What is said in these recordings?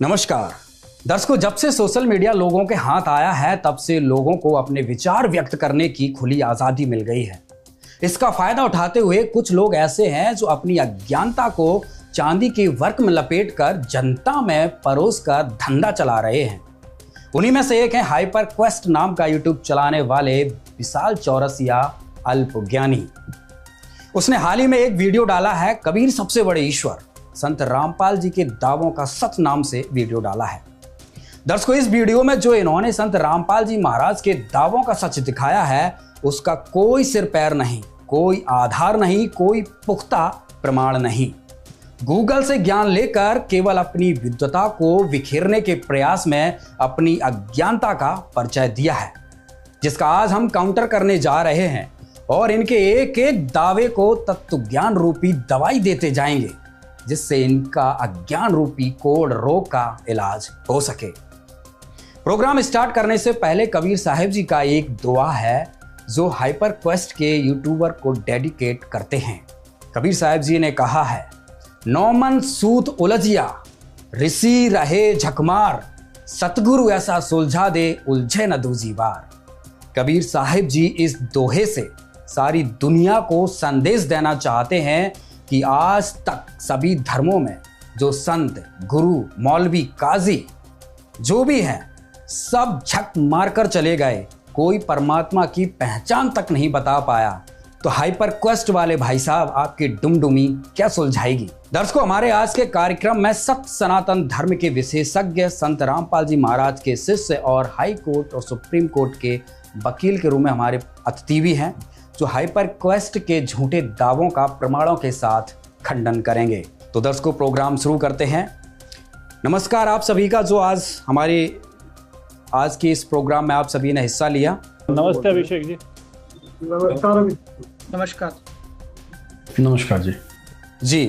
नमस्कार दर्शकों, जब से सोशल मीडिया लोगों के हाथ आया है तब से लोगों को अपने विचार व्यक्त करने की खुली आजादी मिल गई है। इसका फायदा उठाते हुए कुछ लोग ऐसे हैं जो अपनी अज्ञानता को चांदी के वर्क में लपेटकर जनता में परोस कर धंधा चला रहे हैं। उन्हीं में से एक है हाइपर क्वेस्ट नाम का यूट्यूब चलाने वाले विशाल चौरसिया अल्पज्ञानी। उसने हाल ही में एक वीडियो डाला है, कबीर सबसे बड़े ईश्वर संत रामपाल जी के दावों का सच नाम से वीडियो डाला है। दर्शकों, इस वीडियो में जो इन्होंने संत रामपाल जी महाराज के दावों का सच दिखाया है उसका कोई सिर पैर नहीं, कोई आधार नहीं, कोई पुख्ता प्रमाण नहीं। गूगल से ज्ञान लेकर केवल अपनी विद्वता को बिखेरने के प्रयास में अपनी अज्ञानता का परिचय दिया है, जिसका आज हम काउंटर करने जा रहे हैं और इनके एक एक दावे को तत्व ज्ञान रूपी दवाई देते जाएंगे, जिससे इनका अज्ञान रूपी कोढ़ रोग का इलाज हो सके। प्रोग्राम स्टार्ट करने से पहले कबीर साहिब जी का एक दुआ है जो हाइपर क्वेस्ट के यूट्यूबर को डेडिकेट करते हैं। कबीर साहिब जी ने कहा है, नौमन सूत उलझिया ऋषि रहे झकमार, सतगुरु ऐसा सुलझा दे उलझे न दूजी बार। कबीर साहिब जी इस दोहे से सारी दुनिया को संदेश देना चाहते हैं कि आज तक सभी धर्मों में जो संत, गुरु, मौलवी, काजी जो भी हैं सब झक मारकर चले गए, कोई परमात्मा की पहचान तक नहीं बता पाया। तो हाइपर क्वेस्ट वाले भाई साहब आपकी डुमडुमी क्या सुलझाएगी। दर्शकों, हमारे आज के कार्यक्रम में सत्य सनातन धर्म के विशेषज्ञ संत रामपाल जी महाराज के शिष्य और हाई कोर्ट और सुप्रीम कोर्ट के वकील के रूप में हमारे अतिथि भी हैं, जो हाइपर क्वेस्ट के झूठे दावों का प्रमाणों के साथ खंडन करेंगे। तो दर्शकों, प्रोग्राम शुरू करते हैं। नमस्कार आप सभी का, जो आज हमारे आज के इस प्रोग्राम में आप सभी ने हिस्सा लिया। नमस्ते अभिषेक जी। नमस्कार नमस्कार जी।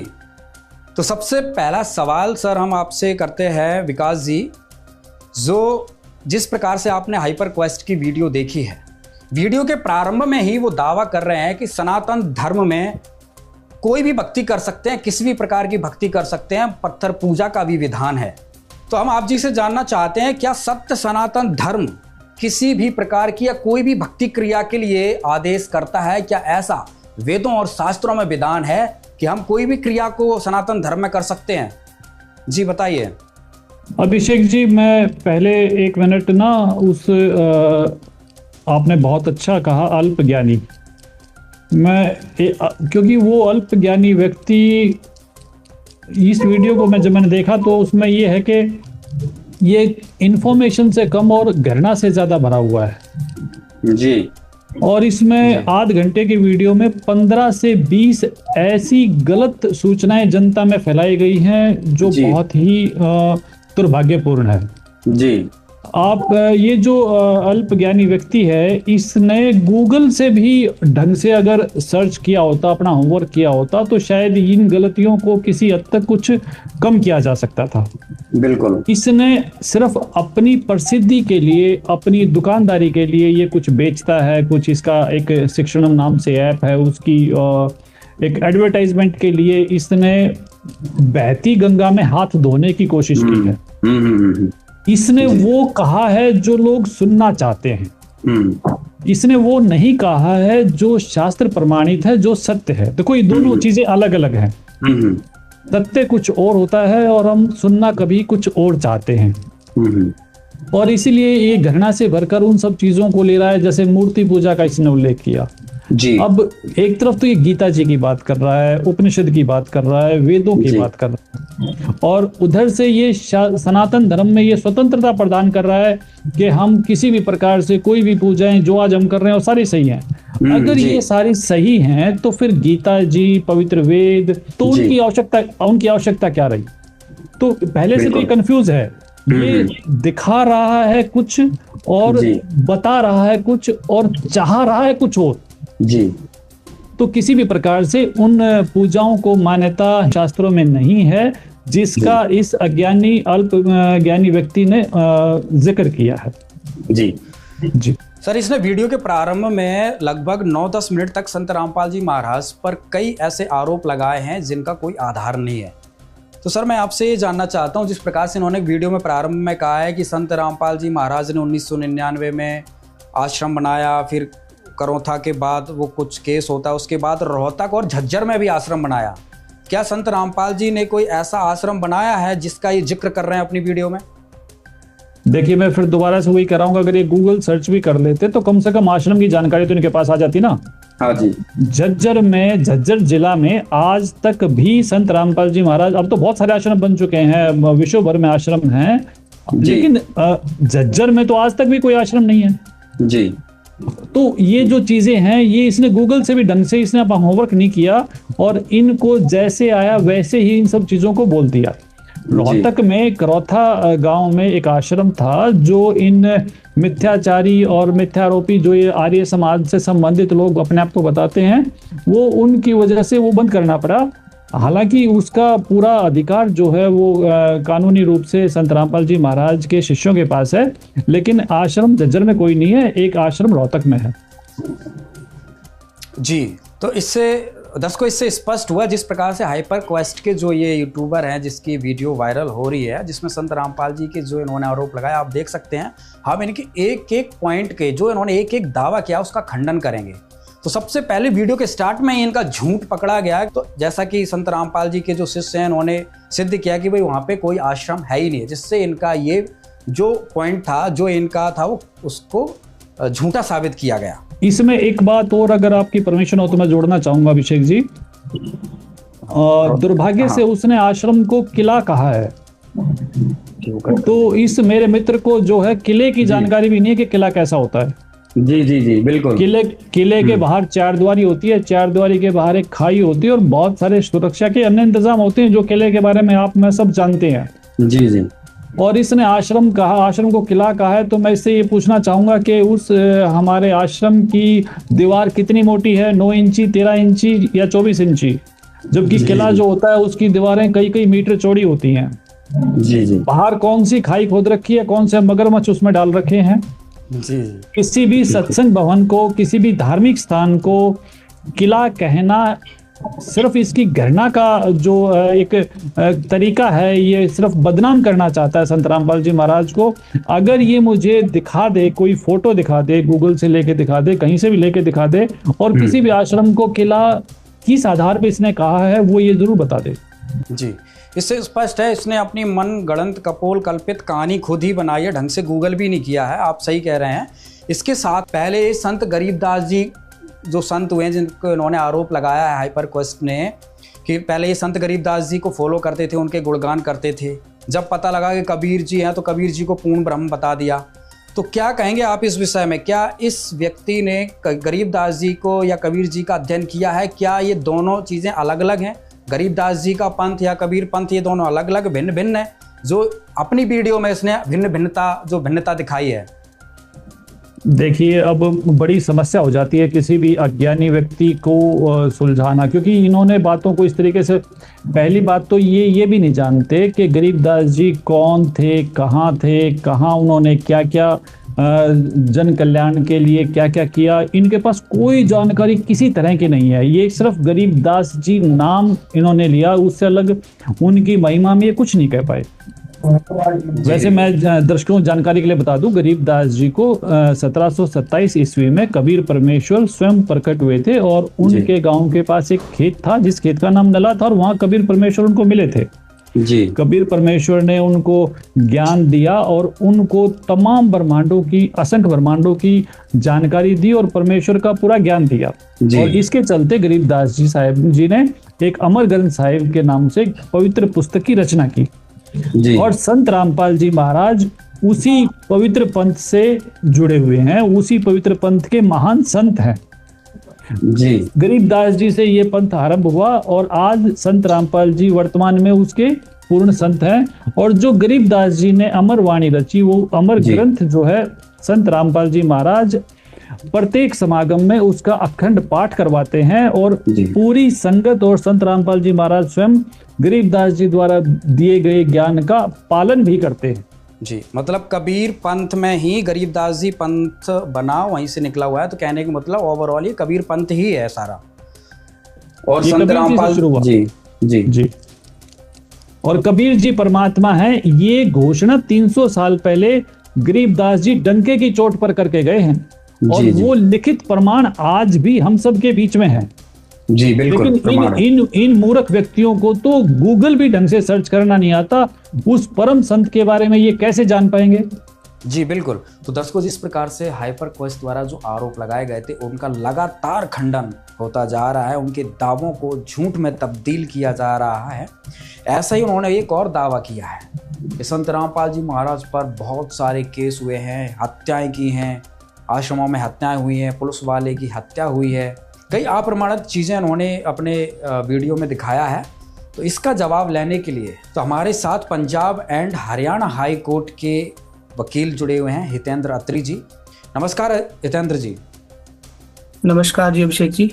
तो सबसे पहला सवाल सर हम आपसे करते हैं विकास जी, जो जिस प्रकार से आपने हाइपर क्वेस्ट की वीडियो देखी है, वीडियो के प्रारंभ में ही वो दावा कर रहे हैं कि सनातन धर्म में कोई भी भक्ति कर सकते हैं, किसी भी प्रकार की भक्ति कर सकते हैं, पत्थर पूजा का भी विधान है। तो हम आप जी से जानना चाहते हैं, क्या सत्य सनातन धर्म किसी भी प्रकार की या कोई भी भक्ति क्रिया के लिए आदेश करता है? क्या ऐसा वेदों और शास्त्रों में विधान है कि हम कोई भी क्रिया को सनातन धर्म में कर सकते हैं? जी बताइए। अभिषेक जी, मैं पहले एक मिनट ना आपने बहुत अच्छा कहा अल्पज्ञानी। क्योंकि वो अल्पज्ञानी व्यक्ति, इस वीडियो को जब मैंने देखा तो उसमें ये है कि ये इंफॉर्मेशन से कम और घृणा से ज्यादा भरा हुआ है जी। और इसमें आध घंटे की वीडियो में 15 से 20 ऐसी गलत सूचनाएं जनता में फैलाई गई हैं जो बहुत ही दुर्भाग्यपूर्ण है जी। आप ये जो अल्पज्ञानी व्यक्ति है, इसने गूगल से भी ढंग से अगर सर्च किया होता, अपना होमवर्क किया होता, तो शायद इन गलतियों को किसी हद तक कुछ कम किया जा सकता था। बिल्कुल। इसने सिर्फ अपनी प्रसिद्धि के लिए, अपनी दुकानदारी के लिए ये कुछ बेचता है, कुछ इसका एक शिक्षणम नाम से ऐप है, उसकी एक एडवर्टाइजमेंट के लिए इसने बहती गंगा में हाथ धोने की कोशिश की है। इसने वो कहा है जो लोग सुनना चाहते हैं। इसने वो नहीं कहा है जो शास्त्र प्रमाणित है, जो सत्य है। देखो, ये दोनों चीजें अलग अलग हैं। सत्य कुछ और होता है और हम सुनना कभी कुछ और चाहते हैं। और इसीलिए ये घृणा से भरकर उन सब चीजों को ले रहा है, जैसे मूर्ति पूजा का इसने उल्लेख किया जी। अब एक तरफ तो ये गीता जी की बात कर रहा है, उपनिषद की बात कर रहा है, वेदों की बात कर रहा है, और उधर से ये सनातन धर्म में ये स्वतंत्रता प्रदान कर रहा है कि हम किसी भी प्रकार से कोई भी पूजाएं जो आज हम कर रहे हैं वो सारी सही हैं। अगर ये सारी सही हैं तो फिर गीता जी, पवित्र वेद, तो उनकी आवश्यकता क्या रही? तो पहले से तो ये कंफ्यूज है। ये दिखा रहा है कुछ और बता रहा है कुछ और चाह रहा है कुछ और जी। तो किसी भी प्रकार से उन पूजाओं को मान्यता शास्त्रों में नहीं है जिसका इस अल्पज्ञानी व्यक्ति ने जिक्र किया है जी। जी सर, इसने वीडियो के प्रारंभ में लगभग 9-10 मिनट तक संत रामपाल जी महाराज पर कई ऐसे आरोप लगाए हैं जिनका कोई आधार नहीं है। तो सर मैं आपसे ये जानना चाहता हूँ, जिस प्रकार से इन्होंने वीडियो में प्रारंभ में कहा है कि संत रामपाल जी महाराज ने 1999 में आश्रम बनाया, फिर करौथा के बाद वो कुछ केस होता है, उसके बाद रोहतक और झज्जर में भी आश्रम बनाया। क्या संत रामपाल जी ने कोई ऐसा आश्रम बनाया है जिसका ये जिक्र कर रहे हैं अपनी वीडियो में? देखिए, मैं फिर दोबारा से वही कर रहा हूँ, अगर ये गूगल सर्च भी कर लेते तो कम से कम आश्रम की जानकारी तो इनके पास आ जाती ना। हाँ जी। झज्जर जिला में आज तक भी संत रामपाल जी महाराज, अब तो बहुत सारे आश्रम बन चुके हैं, विश्व भर में आश्रम हैं, लेकिन झज्जर में तो आज तक भी कोई आश्रम नहीं है जी। तो ये जो चीजें हैं, ये इसने गूगल से भी ढंग से इसने अपना होमवर्क नहीं किया और इनको जैसे आया वैसे ही इन सब चीजों को बोल दिया। रोहतक में करौथा गांव में एक आश्रम था जो इन मिथ्याचारी और मिथ्यारोपी जो ये आर्य समाज से संबंधित लोग अपने आप को बताते हैं, वो उनकी वजह से वो बंद करना पड़ा। हालांकि उसका पूरा अधिकार जो है वो कानूनी रूप से संत रामपाल जी महाराज के शिष्यों के पास है, लेकिन आश्रम झज्जर में कोई नहीं है, एक आश्रम रोहतक में है। जी, तो इससे स्पष्ट हुआ जिस प्रकार से हाइपर क्वेस्ट के जो ये यूट्यूबर हैं जिसकी वीडियो वायरल हो रही है, जिसमें संत रामपाल जी के जो इन्होंने आरोप लगाया, आप देख सकते हैं। हम इनके एक एक पॉइंट के जो इन्होंने एक एक दावा किया उसका खंडन करेंगे। तो सबसे पहले वीडियो के स्टार्ट में ही इनका झूठ पकड़ा गया। तो जैसा कि संत रामपाल जी के जो शिष्य हैं उन्होंने सिद्ध किया कि भाई वहाँ पे कोई आश्रम है ही नहीं है, जिससे इनका ये जो पॉइंट था जो इनका था वो उसको झूठा साबित किया गया। इसमें एक बात और अगर आपकी परमिशन हो तो मैं जोड़ना चाहूंगा अभिषेक जी। दुर्भाग्य से उसने आश्रम को किला कहा है, तो इस मेरे मित्र को जो है किले की जानकारी भी नहीं है कि किला कैसा होता है। जी जी जी बिल्कुल। किले के बाहर चारद्वारी होती है, चारद्वारी के बाहर एक खाई होती है और बहुत सारे सुरक्षा के अन्य इंतजाम होते हैं जो किले के बारे में आप मैं सब जानते हैं। जी जी। और इसने आश्रम कहा, आश्रम को किला कहा है, तो मैं इससे ये पूछना चाहूंगा कि उस हमारे आश्रम की दीवार कितनी मोटी है, 9 इंची, 13 इंची या 24 इंची? जबकि किला जो होता है उसकी दीवारें कई कई मीटर चौड़ी होती हैं। जी जी। बाहर कौन सी खाई खोद रखी है, कौन से मगरमच्छ उसमें डाल रखे हैं? जी। किसी भी सत्संग भवन को, किसी भी धार्मिक स्थान को किला कहना सिर्फ इसकी घृणा का जो एक तरीका है, ये सिर्फ बदनाम करना चाहता है संत रामपाल जी महाराज को। अगर ये मुझे दिखा दे, कोई फोटो दिखा दे, गूगल से लेके दिखा दे, कहीं से भी लेके दिखा दे, और किसी भी आश्रम को किला किस आधार पे इसने कहा है वो ये जरूर बता दे। जी, इससे स्पष्ट है इसने अपनी मन गढ़ंत कपोल कल्पित कहानी खुद ही बनाई है, ढंग से गूगल भी नहीं किया है। आप सही कह रहे हैं। इसके साथ पहले संत गरीबदास जी जो संत हुए जिनको इन्होंने आरोप लगाया है हाइपर क्वेस्ट ने कि पहले ये संत गरीबदास जी को फॉलो करते थे, उनके गुणगान करते थे। जब पता लगा कि कबीर जी हैं तो कबीर जी को पूर्ण ब्रह्म बता दिया। तो क्या कहेंगे आप इस विषय में? क्या इस व्यक्ति ने गरीबदास जी को या कबीर जी का अध्ययन किया है? क्या ये दोनों चीज़ें अलग अलग हैं? गरीबदास जी का पंथ या कबीर पंथ ये दोनों अलग अलग भिन्न भिन्न है? जो अपनी वीडियो में इसने भिन्नता दिखाई है। देखिए, अब बड़ी समस्या हो जाती है किसी भी अज्ञानी व्यक्ति को सुलझाना, क्योंकि इन्होंने बातों को इस तरीके से, पहली बात तो ये भी नहीं जानते कि गरीबदास जी कौन थे, कहाँ उन्होंने क्या क्या जन कल्याण के लिए क्या क्या किया। इनके पास कोई जानकारी किसी तरह की नहीं है। ये सिर्फ गरीबदास जी नाम इन्होंने लिया, उससे अलग उनकी महिमा में ये कुछ नहीं कह पाए। वैसे मैं दर्शकों जानकारी के लिए बता दूं, गरीबदास जी को 1727 ईस्वी में कबीर परमेश्वर स्वयं प्रकट हुए थे और उनके गांव के पास एक खेत था जिस खेत का नाम नला था, और वहां कबीर परमेश्वर उनको मिले थे। जी। कबीर परमेश्वर ने उनको ज्ञान दिया और उनको तमाम ब्रह्मांडों की, असंख्य ब्रह्मांडों की जानकारी दी और परमेश्वर का पूरा ज्ञान दिया। और इसके चलते गरीबदास जी साहब जी ने एक अमर ग्रंथ साहिब के नाम से पवित्र पुस्तक की रचना की। जी। और संत रामपाल जी महाराज उसी पवित्र पंथ से जुड़े हुए हैं, उसी पवित्र पंथ के महान संत हैं। जी। गरीबदास जी से ये पंथ आरंभ हुआ और आज संत रामपाल जी वर्तमान में उसके पूर्ण संत हैं। और जो गरीबदास जी ने अमर वाणी रची, वो अमर ग्रंथ जो है, संत रामपाल जी महाराज प्रत्येक समागम में उसका अखंड पाठ करवाते हैं और पूरी संगत और संत रामपाल जी महाराज स्वयं गरीबदास जी द्वारा दिए गए ज्ञान का पालन भी करते हैं। जी, मतलब कबीर पंथ में ही गरीबदास जी पंथ बना, वहीं से निकला हुआ है। तो कहने का मतलब ओवरऑल ये कबीर पंथ ही है सारा। और संत रामपाल जी जी जी और कबीर जी परमात्मा है, ये घोषणा 300 साल पहले गरीबदास जी डंके की चोट पर करके गए हैं और जी, जी। वो लिखित प्रमाण आज भी हम सब के बीच में है। जी बिल्कुल लेकिन प्रमाण है। इन मूर्ख व्यक्तियों को तो गूगल भी ढंग से सर्च करना नहीं आता, उस परम संत के बारे में ये कैसे जान पाएंगे? जी बिल्कुल। तो दर्शकों, जिस प्रकार से हाइपर क्वेस्ट द्वारा जो आरोप लगाए गए थे उनका लगातार खंडन होता जा रहा है, उनके दावों को झूठ में तब्दील किया जा रहा है। ऐसा ही उन्होंने एक और दावा किया है कि संत रामपाल जी महाराज पर बहुत सारे केस हुए हैं, हत्याएं की हैं, आश्रमों में हत्याएं हुई हैं, पुलिस वाले की हत्या हुई है, कई अप्रमाणित चीज़ें उन्होंने अपने वीडियो में दिखाया है। तो इसका जवाब लेने के लिए तो हमारे साथ Punjab and Haryana high court के वकील जुड़े हुए हैं, हितेंद्र अत्री जी। नमस्कार हितेंद्र जी। नमस्कार जी अभिषेक जी।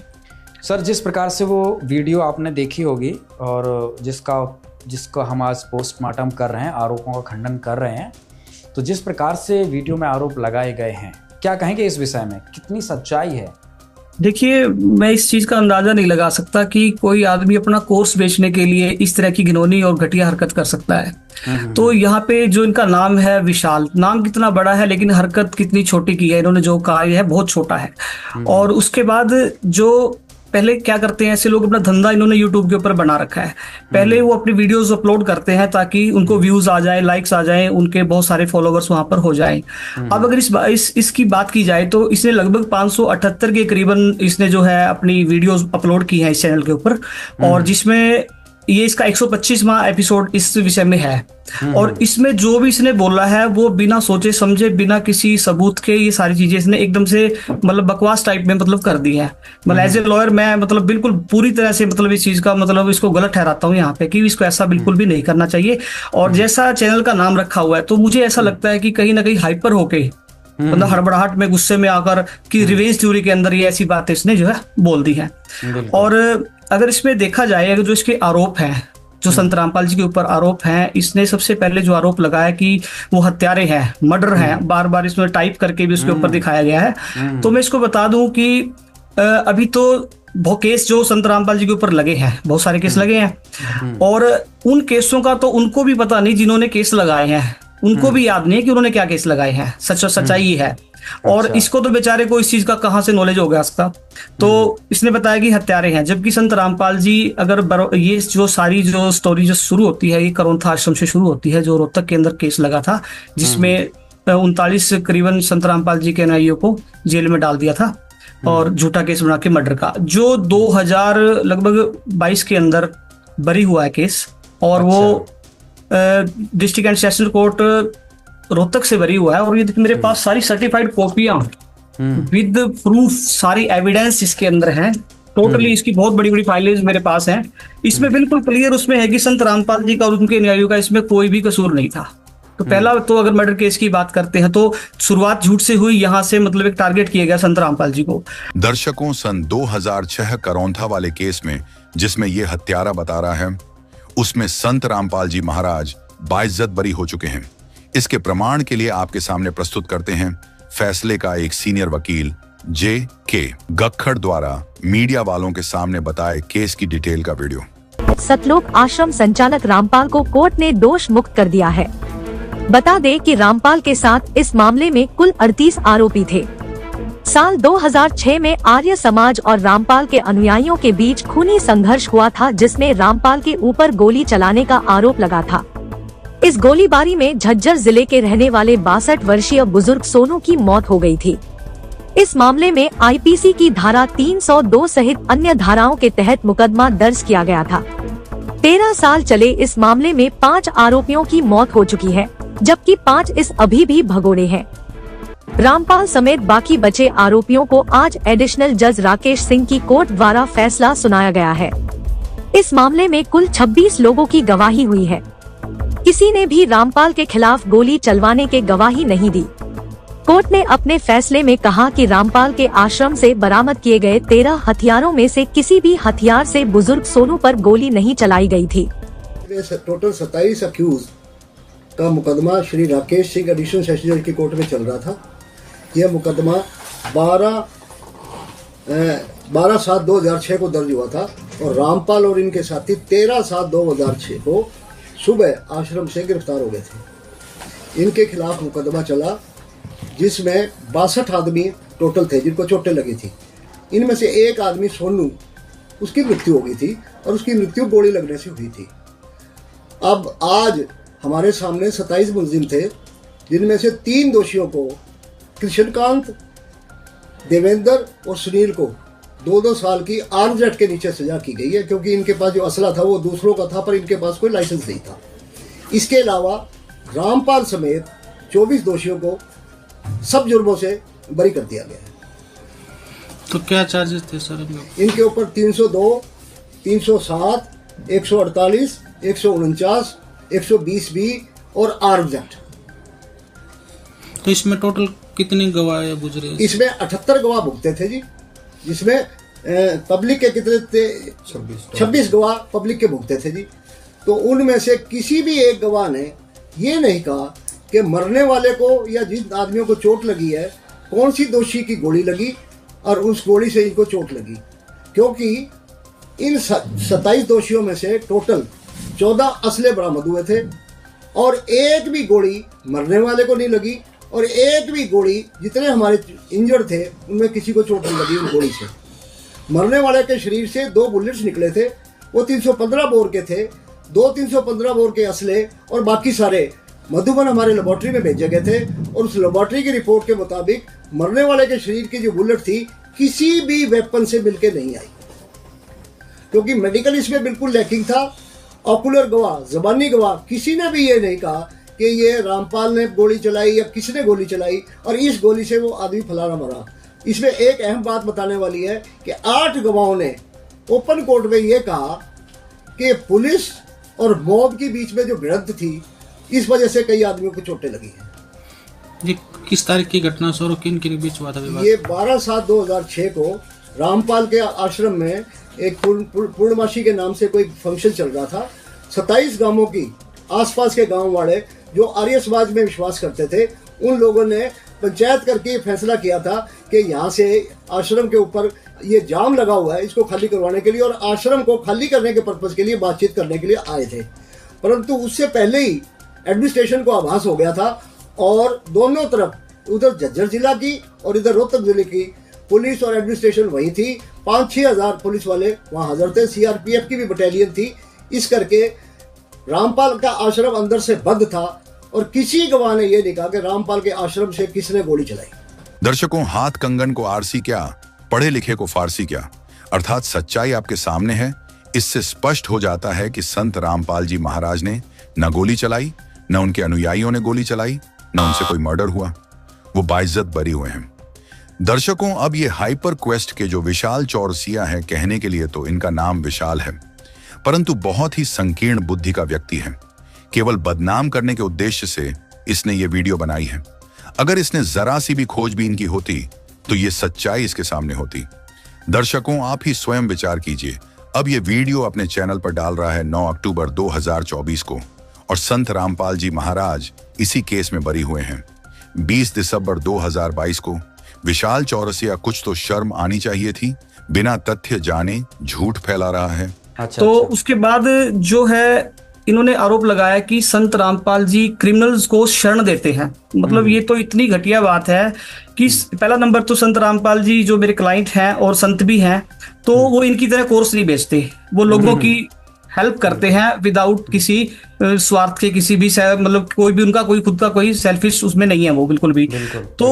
सर, जिस प्रकार से वो वीडियो आपने देखी होगी और जिसका हम आज पोस्टमार्टम कर रहे हैं, आरोपों का खंडन कर रहे हैं, तो जिस प्रकार से वीडियो में आरोप लगाए गए हैं, क्या कहेंगे इस विषय में, कितनी सच्चाई है? देखिए, मैं इस चीज का अंदाजा नहीं लगा सकता कि कोई आदमी अपना कोर्स बेचने के लिए इस तरह की घिनौनी और घटिया हरकत कर सकता है। तो यहाँ पे जो इनका नाम है विशाल, नाम कितना बड़ा है लेकिन हरकत कितनी छोटी की है, इन्होंने जो कहा है बहुत छोटा है। और उसके बाद जो पहले क्या करते हैं ऐसे लोग, अपना धंधा इन्होंने यूट्यूब के ऊपर बना रखा है। पहले वो अपनी वीडियोस अपलोड करते हैं ताकि उनको व्यूज आ जाए, लाइक्स आ जाए, उनके बहुत सारे फॉलोवर्स वहां पर हो जाएं। अब अगर इसकी बात की जाए तो इसने लगभग 578 के करीबन इसने जो है अपनी वीडियोस अपलोड की है इस चैनल के ऊपर, और जिसमें ये इसका 125वां एपिसोड इस विषय में है। और इसमें जो भी इसने बोला है वो बिना सोचे समझे, बिना किसी सबूत के, ये सारी चीजें इसने एकदम से मतलब बकवास टाइप में मतलब कर दी है। मतलब एज ए लॉयर मैं मतलब बिल्कुल पूरी तरह से मतलब इस चीज का मतलब इसको गलत ठहराता हूँ यहाँ पे कि इसको ऐसा बिल्कुल भी नहीं करना चाहिए। और जैसा चैनल का नाम रखा हुआ है तो मुझे ऐसा लगता है कि कहीं ना कहीं हाइपर होके, मतलब हड़बड़ाहट में, गुस्से में आकर कि रिवेंज थ्योरी के अंदर ये ऐसी बातें इसने जो है बोल दी है। और अगर इसमें देखा जाए, अगर जो इसके आरोप हैं, जो संत रामपाल जी के ऊपर आरोप हैं, इसने सबसे पहले जो आरोप लगाया कि वो हत्यारे हैं, मर्डर हैं, बार बार इसमें टाइप करके भी उसके ऊपर दिखाया गया है। तो मैं इसको बता दूं कि अभी तो बहुत केस जो संत रामपाल जी के ऊपर लगे हैं, बहुत सारे केस लगे हैं, और उन केसों का तो उनको भी पता नहीं, जिन्होंने केस लगाए हैं उनको भी याद नहीं है कि उन्होंने क्या केस लगाए हैं। सच्चाई है। और इसको तो बेचारे को इस चीज का कहां से नॉलेज हो गया इसका। तो इसने बताया कि हत्यारे हैं, जबकि संत रामपाल जी, अगर ये जो सारी जो स्टोरी जो शुरू होती है, ये करोंथा आश्रम से शुरू होती है, जो रोहतक के अंदर केस लगा था, जिसमें 39 करीबन संत रामपाल जी के अनुयायियों को जेल में डाल दिया था और झूठा केस बना के मर्डर का, जो 2000 लगभग 22 के अंदर बरी हुआ है केस। और वो district and sessional court Rohtak से बरी हुआ है। और ये मेरे पास सारी सर्टिफाइड कॉपियां विद प्रूफ, सारी एविडेंस इसके अंदर हैं। टोटली इसकी बहुत बड़ी बड़ी फाइलें मेरे पास हैं। इसमें बिल्कुल क्लियर उसमें है कि संत रामपाल जी का और उनके अनुयायियों का इसमें कोई भी कसूर नहीं था। तो पहला तो अगर मर्डर केस की बात करते हैं तो शुरुआत झूठ से हुई, यहाँ से मतलब एक टारगेट किया गया संत रामपाल जी को। दर्शकों, सन 2006 करौंथा वाले केस में जिसमें ये हत्यारा बता रहा है, उसमें संत रामपाल जी महाराज बाइज्जत बरी हो चुके हैं। इसके प्रमाण के लिए आपके सामने प्रस्तुत करते हैं फैसले का एक सीनियर वकील J.K. गक्खड़ द्वारा मीडिया वालों के सामने बताए केस की डिटेल का वीडियो। सतलोक आश्रम संचालक रामपाल को कोर्ट ने दोष मुक्त कर दिया है। बता दें कि रामपाल के साथ इस मामले में कुल 38 आरोपी थे। साल 2006 में आर्य समाज और रामपाल के अनुयायियों के बीच खूनी संघर्ष हुआ था, जिसमें रामपाल के ऊपर गोली चलाने का आरोप लगा था। इस गोलीबारी में झज्जर जिले के रहने वाले 62 वर्षीय बुजुर्ग सोनू की मौत हो गई थी। इस मामले में आईपीसी की धारा 302 सहित अन्य धाराओं के तहत मुकदमा दर्ज किया गया था। 13 साल चले इस मामले में 5 आरोपियों की मौत हो चुकी है, जबकि 5 इस अभी भी भगोड़े हैं। रामपाल समेत बाकी बचे आरोपियों को आज एडिशनल जज राकेश सिंह की कोर्ट द्वारा फैसला सुनाया गया है। इस मामले में कुल 26 लोगों की गवाही हुई है। किसी ने भी रामपाल के खिलाफ गोली चलवाने के गवाही नहीं दी। कोर्ट ने अपने फैसले में कहा कि रामपाल के आश्रम से बरामद किए गए 13 हथियारों में से किसी भी हथियार से बुजुर्ग सोनू पर गोली नहीं चलाई गई थी। टोटल 27 अक्यूज का मुकदमा श्री राकेश सिंह एडिशनल सेशन जज की कोर्ट में चल रहा था। यह मुकदमा 12/7/2006 को दर्ज हुआ था और रामपाल और इनके साथी 13/7/2006 को सुबह आश्रम से गिरफ्तार हो गए थे। इनके खिलाफ मुकदमा चला जिसमें 62 आदमी टोटल थे जिनको चोटें लगी थी। इनमें से एक आदमी सोनू, उसकी मृत्यु हो गई थी और उसकी मृत्यु गोली लगने से हुई थी। अब आज हमारे सामने 27 मुलजिम थे, जिनमें से 3 दोषियों को, कृष्णकांत, देवेंद्र और सुनील को 2-2 साल की आरजेड के नीचे सजा की गई है, क्योंकि इनके पास जो असला था वो दूसरों का था, पर इनके पास कोई लाइसेंस नहीं था। इसके अलावा रामपाल समेत 24 दोषियों को सब जुर्मों से बरी कर दिया गया है। तो क्या चार्जेस थे सर इनके ऊपर 302, 307, 148, 149, 120B और आरजेड। तो इसमें टोटल कितने गवाह गुजरे? इसमें 78 गवाह भुगते थे जी, जिसमें पब्लिक के कितने थे? 26 गवाह पब्लिक के भुगते थे जी। तो उनमें से किसी भी एक गवाह ने ये नहीं कहा कि मरने वाले को या जिन आदमियों को चोट लगी है कौन सी दोषी की गोली लगी और उस गोली से इनको चोट लगी, क्योंकि इन 27 दोषियों में से टोटल 14 असले बरामद हुए थे और एक भी गोली मरने वाले को नहीं लगी और एक भी गोली, जितने हमारे इंजर्ड थे उनमें किसी को चोट नहीं लगी उन गोली से। मरने वाले के शरीर से 2 बुलेट्स निकले थे, वो 315 बोर के थे, 2 315 बोर के असले और बाकी सारे मधुबन हमारे लेबोरेटरी में भेजे गए थे और उस लेबोरेटरी की रिपोर्ट के मुताबिक मरने वाले के शरीर की जो बुलेट थी किसी भी वेपन से मिलके नहीं आई, क्योंकि मेडिकल इसमें बिल्कुल लैकिंग था। ऑकुलर गवाह, जबानी गवाह, किसी ने भी ये नहीं कहा कि ये रामपाल ने गोली चलाई या किसने गोली चलाई और इस गोली से वो आदमी फलाना मरा। इसमें एक अहम बात बताने वाली है कि 8 गवाहों ने ओपन कोर्ट में ये कहा कि पुलिस और मॉब के बीच में जो भिड़ंत थी इस वजह से कई आदमियों को चोटें लगी हैं। ये किस तारीख की घटना सर, किन के बीच हुआ था विवाद? ये 12/7/2006 को रामपाल के आश्रम में एक पूर्णमासी के नाम से कोई फंक्शन चल रहा था। 27 गांवों की आसपास के गांव वाले जो आर्य समाज में विश्वास करते थे, उन लोगों ने पंचायत करके फैसला किया था कि यहाँ से आश्रम के ऊपर ये जाम लगा हुआ है, इसको खाली करवाने के लिए और आश्रम को खाली करने के पर्पज के लिए बातचीत करने के लिए आए थे। परंतु उससे पहले ही एडमिनिस्ट्रेशन को आभास हो गया था और दोनों तरफ, उधर झज्जर जिला की और इधर रोहतक जिले की पुलिस और एडमिनिस्ट्रेशन वही थी। 5-6 हज़ार पुलिस वाले वहाँ हाजिर थे, CRPF की भी बटालियन थी। इस करके रामपाल का आश्रम अंदर से बंद था और किसी गवाह ने यह नहीं कहा कि रामपाल के आश्रम से किसने गोली चलाई। दर्शकों, हाथ कंगन को आरसी क्या, पढ़े लिखे को फारसी क्या, अर्थात सच्चाई आपके सामने है। इससे स्पष्ट हो जाता है कि संत रामपाल जी महाराज ने न गोली चलाई, न उनके अनुयायियों ने गोली चलाई, न उनसे कोई मर्डर हुआ। वो बाइज्जत बरी हुए हैं। दर्शकों, अब ये हाइपर क्वेस्ट के जो विशाल चौरसिया है, कहने के लिए तो इनका नाम विशाल है, परंतु बहुत ही संकीर्ण बुद्धि का व्यक्ति है। केवल बदनाम करने के उद्देश्य से इसने ये वीडियो बनाई है। अगर इसने जरा सी भी खोजबीन की होती तो ये सच्चाई इसके सामने होती। दर्शकों, आप ही स्वयं विचार कीजिए। अब ये वीडियो अपने चैनल पर डाल रहा है 9 अक्टूबर 2024 को और संत रामपाल जी महाराज इसी केस में बरी हुए हैं। 20 दिसंबर 2022 को विशाल चौरसिया, कुछ तो शर्म आनी चाहिए थी, बिना तथ्य जाने झूठ फैला रहा है। तो उसके बाद जो है इन्होंने आरोप लगाया कि संत रामपाल जी क्रिमिनल्स को शरण देते हैं। मतलब ये तो इतनी घटिया बात है कि पहला नंबर तो संत रामपाल जी जो मेरे क्लाइंट हैं और संत भी हैं, तो वो इनकी तरह कोर्स नहीं बेचते। वो लोगों की हेल्प करते हैं विदाउट किसी स्वार्थ के, किसी भी मतलब कोई भी उनका कोई खुद का कोई सेल्फिश उसमें नहीं है वो बिल्कुल भी। तो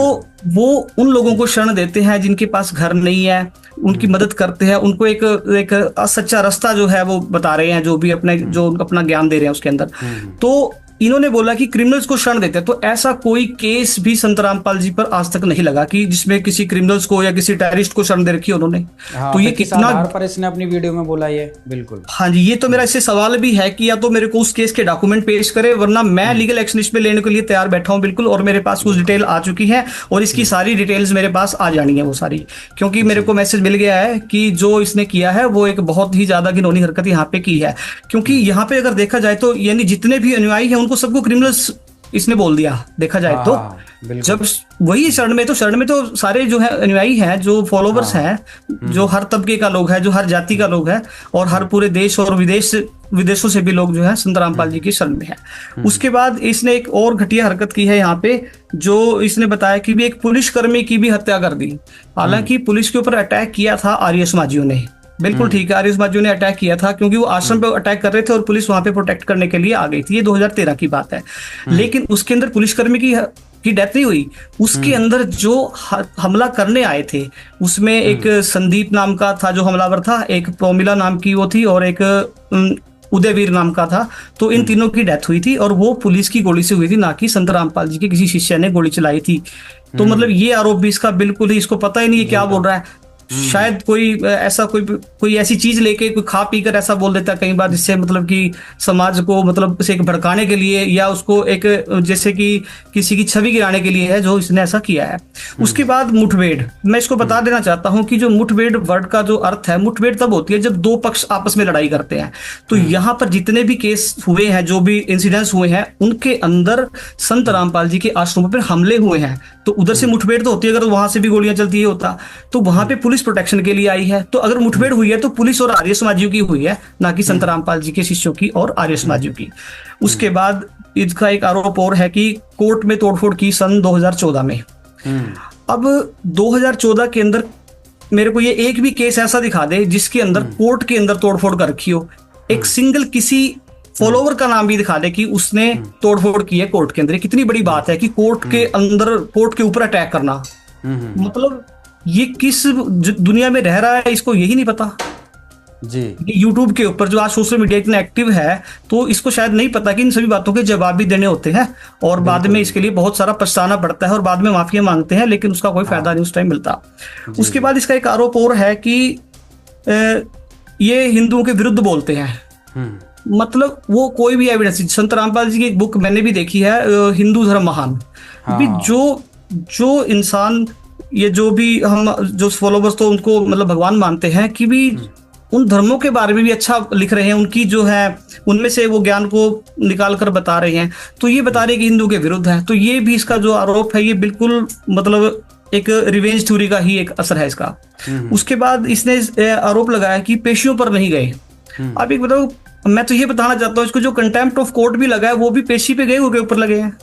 वो उन लोगों को शरण देते हैं जिनके पास घर नहीं है, उनकी मदद करते हैं, उनको एक सच्चा रास्ता जो है वो बता रहे हैं, जो भी अपना ज्ञान दे रहे हैं उसके अंदर। तो इन्होंने बोला कि क्रिमिनल्स को शरण देते हैं। तो ऐसा कोई केस भी संत रामपाल जी पर आज तक नहीं लगा कि जिसमें किसी क्रिमिनल्स को या किसी टेररिस्ट को शरण दे रखी है उन्होंने। हाँ, तो ये कितना आधार पर इसने अपनी वीडियो में बोला ये? बिल्कुल। हाँ जी, ये तो मेरा इससे सवाल भी है कि या तो मेरे को उस केस के डॉक्यूमेंट पेश करे, वरना मैं लीगल एक्शन इस पे लेने के लिए तैयार बैठा हूँ बिल्कुल। और मेरे पास कुछ डिटेल आ चुकी है और इसकी सारी डिटेल्स मेरे पास आ जानी है वो सारी, क्योंकि मेरे को मैसेज मिल गया है कि जो इसने किया है वो एक बहुत ही ज्यादा घिनौनी हरकत यहाँ पे की है। क्योंकि यहाँ पे अगर देखा जाए तो यानी जितने भी अनुयायी हैं उनको सबको क्रिमिनल्स इसने बोल दिया, देखा जाए तो। जब वही शरण में तो सारे जो है अनुयायी हैं, जो फॉलोवर्स हैं, जो हर तबके का लोग है, जो हर जाति का लोग है और हर पूरे देश और विदेश विदेशों से भी लोग जो है संत रामपाल जी की शरण में है। उसके बाद इसने एक और घटिया हरकत की है यहाँ पे, जो इसने बताया कि भी एक पुलिसकर्मी की भी हत्या कर दी। हालांकि पुलिस के ऊपर अटैक किया था आर्य समाजियों ने, बिल्कुल ठीक है, आर्य समाजियों ने अटैक किया था क्योंकि वो आश्रम पे अटैक कर रहे थे और पुलिस वहां पे प्रोटेक्ट करने के लिए आ गई थी। ये 2013 की बात है। लेकिन उसके अंदर पुलिसकर्मी की डेथ नहीं हुई। उसके अंदर जो हमला करने आए थे उसमें एक संदीप नाम का था जो हमलावर था, एक प्रोमिला नाम की वो थी और एक उदयवीर नाम का था। तो इन तीनों की डेथ हुई थी और वो पुलिस की गोली से हुई थी, ना कि संत रामपाल जी के किसी शिष्य ने गोली चलाई थी। तो मतलब ये आरोप भी इसका बिल्कुल ही, इसको पता ही नहीं है क्या बोल रहा है। शायद कोई ऐसा कोई ऐसी चीज लेके कोई खा पी कर ऐसा बोल देता है कई बार, जिससे मतलब कि समाज को मतलब से एक भड़काने के लिए या उसको एक जैसे कि किसी की छवि गिराने के लिए है, जो इसने ऐसा किया है। उसके बाद मुठभेड़, मैं इसको बता देना चाहता हूं कि जो मुठभेड़ वर्ड का जो अर्थ है, मुठभेड़ तब होती है जब दो पक्ष आपस में लड़ाई करते हैं। तो यहाँ पर जितने भी केस हुए हैं, जो भी इंसिडेंट्स हुए हैं, उनके अंदर संत रामपाल जी के आश्रमों पर हमले हुए हैं। तो उधर से मुठभेड़ तो होती है, अगर वहां से भी गोलियां चलती है होता, तो वहां पे पुलिस प्रोटेक्शन के लिए आई है। तो अगर मुठभेड़ हुई है तो पुलिस और आर्य समाजियों की हुई है, ना कि संत रामपाल जी के शिष्यों की और आर्य समाजियों की। उसके बाद इसका एक आरोप और है कि कोर्ट में तोड़फोड़ की सन 2014 में। अब 2014 के अंदर मेरे को ये एक भी केस ऐसा दिखा दे जिसके अंदर कोर्ट के अंदर तोड़फोड़ कर रखी हो। एक सिंगल किसी फॉलोवर का नाम भी दिखा दे कि उसने तोड़फोड़ की है कोर्ट के अंदर। कितनी बड़ी बात है कि कोर्ट के अंदर, कोर्ट के ऊपर अटैक करना। मतलब ये किस दुनिया में रह रहा है, इसको यही नहीं पता जी। यूट्यूब के ऊपर जो आज सोशल मीडिया इतना एक्टिव है, तो इसको शायद नहीं पता कि इन सभी बातों के जवाब भी देने होते हैं और बाद में इसके लिए बहुत सारा पछताना पड़ता है और बाद में माफिया मांगते हैं, लेकिन उसका कोई फायदा नहीं उस टाइम मिलता। उसके बाद इसका एक आरोप और है कि ये हिंदुओं के विरुद्ध बोलते हैं। मतलब वो कोई भी एविडेंस, संत रामपाल जी की एक बुक मैंने भी देखी है, हिंदू धर्म महान। भी जो इंसान, ये जो भी हम जो फॉलोवर्स तो उनको मतलब भगवान मानते हैं, कि भी उन धर्मों के बारे में भी अच्छा लिख रहे हैं, उनकी जो है उनमें से वो ज्ञान को निकाल कर बता रहे हैं। तो ये बता रहे हैं कि हिंदू के विरुद्ध है। तो ये भी इसका जो आरोप है, ये बिल्कुल मतलब एक रिवेंज थ्योरी का ही एक असर है इसका। उसके बाद इसने आरोप लगाया कि पेशियों पर नहीं गए। अब एक बताओ, मैं तो ये बताना चाहता हूँ, इसको जो कंटेम्प्ट ऑफ कोर्ट भी लगा है वो भी पेशी पे गए उनके ऊपर लगे हैं।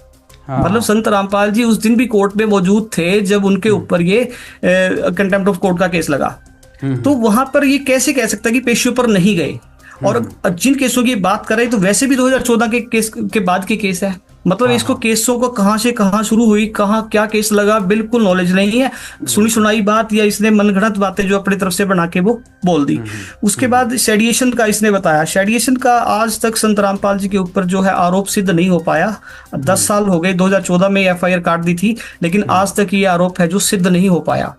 मतलब संत रामपाल जी उस दिन भी कोर्ट में मौजूद थे जब उनके ऊपर ये कंटेम्प्ट ऑफ कोर्ट का केस लगा। तो वहां पर ये कैसे कह सकता है कि पेशियों पर नहीं गए। और जिन केसों की बात कर रहे हैं तो वैसे भी 2014 के केस के बाद के केस है। मतलब इसको केसों को कहां से कहां शुरू हुई, कहां क्या केस लगा, बिल्कुल नॉलेज नहीं है। सुनी सुनाई बात या इसने मनगढ़ंत बातें जो अपनी तरफ से बना के वो बोल दी। उसके बाद शेडिएशन का इसने बताया। शेडिएशन का आज तक संत रामपाल जी के ऊपर जो है आरोप सिद्ध नहीं हो पाया। 10 साल हो गए, 2014 में FIR काट दी थी, लेकिन आज तक ये आरोप है जो सिद्ध नहीं हो पाया।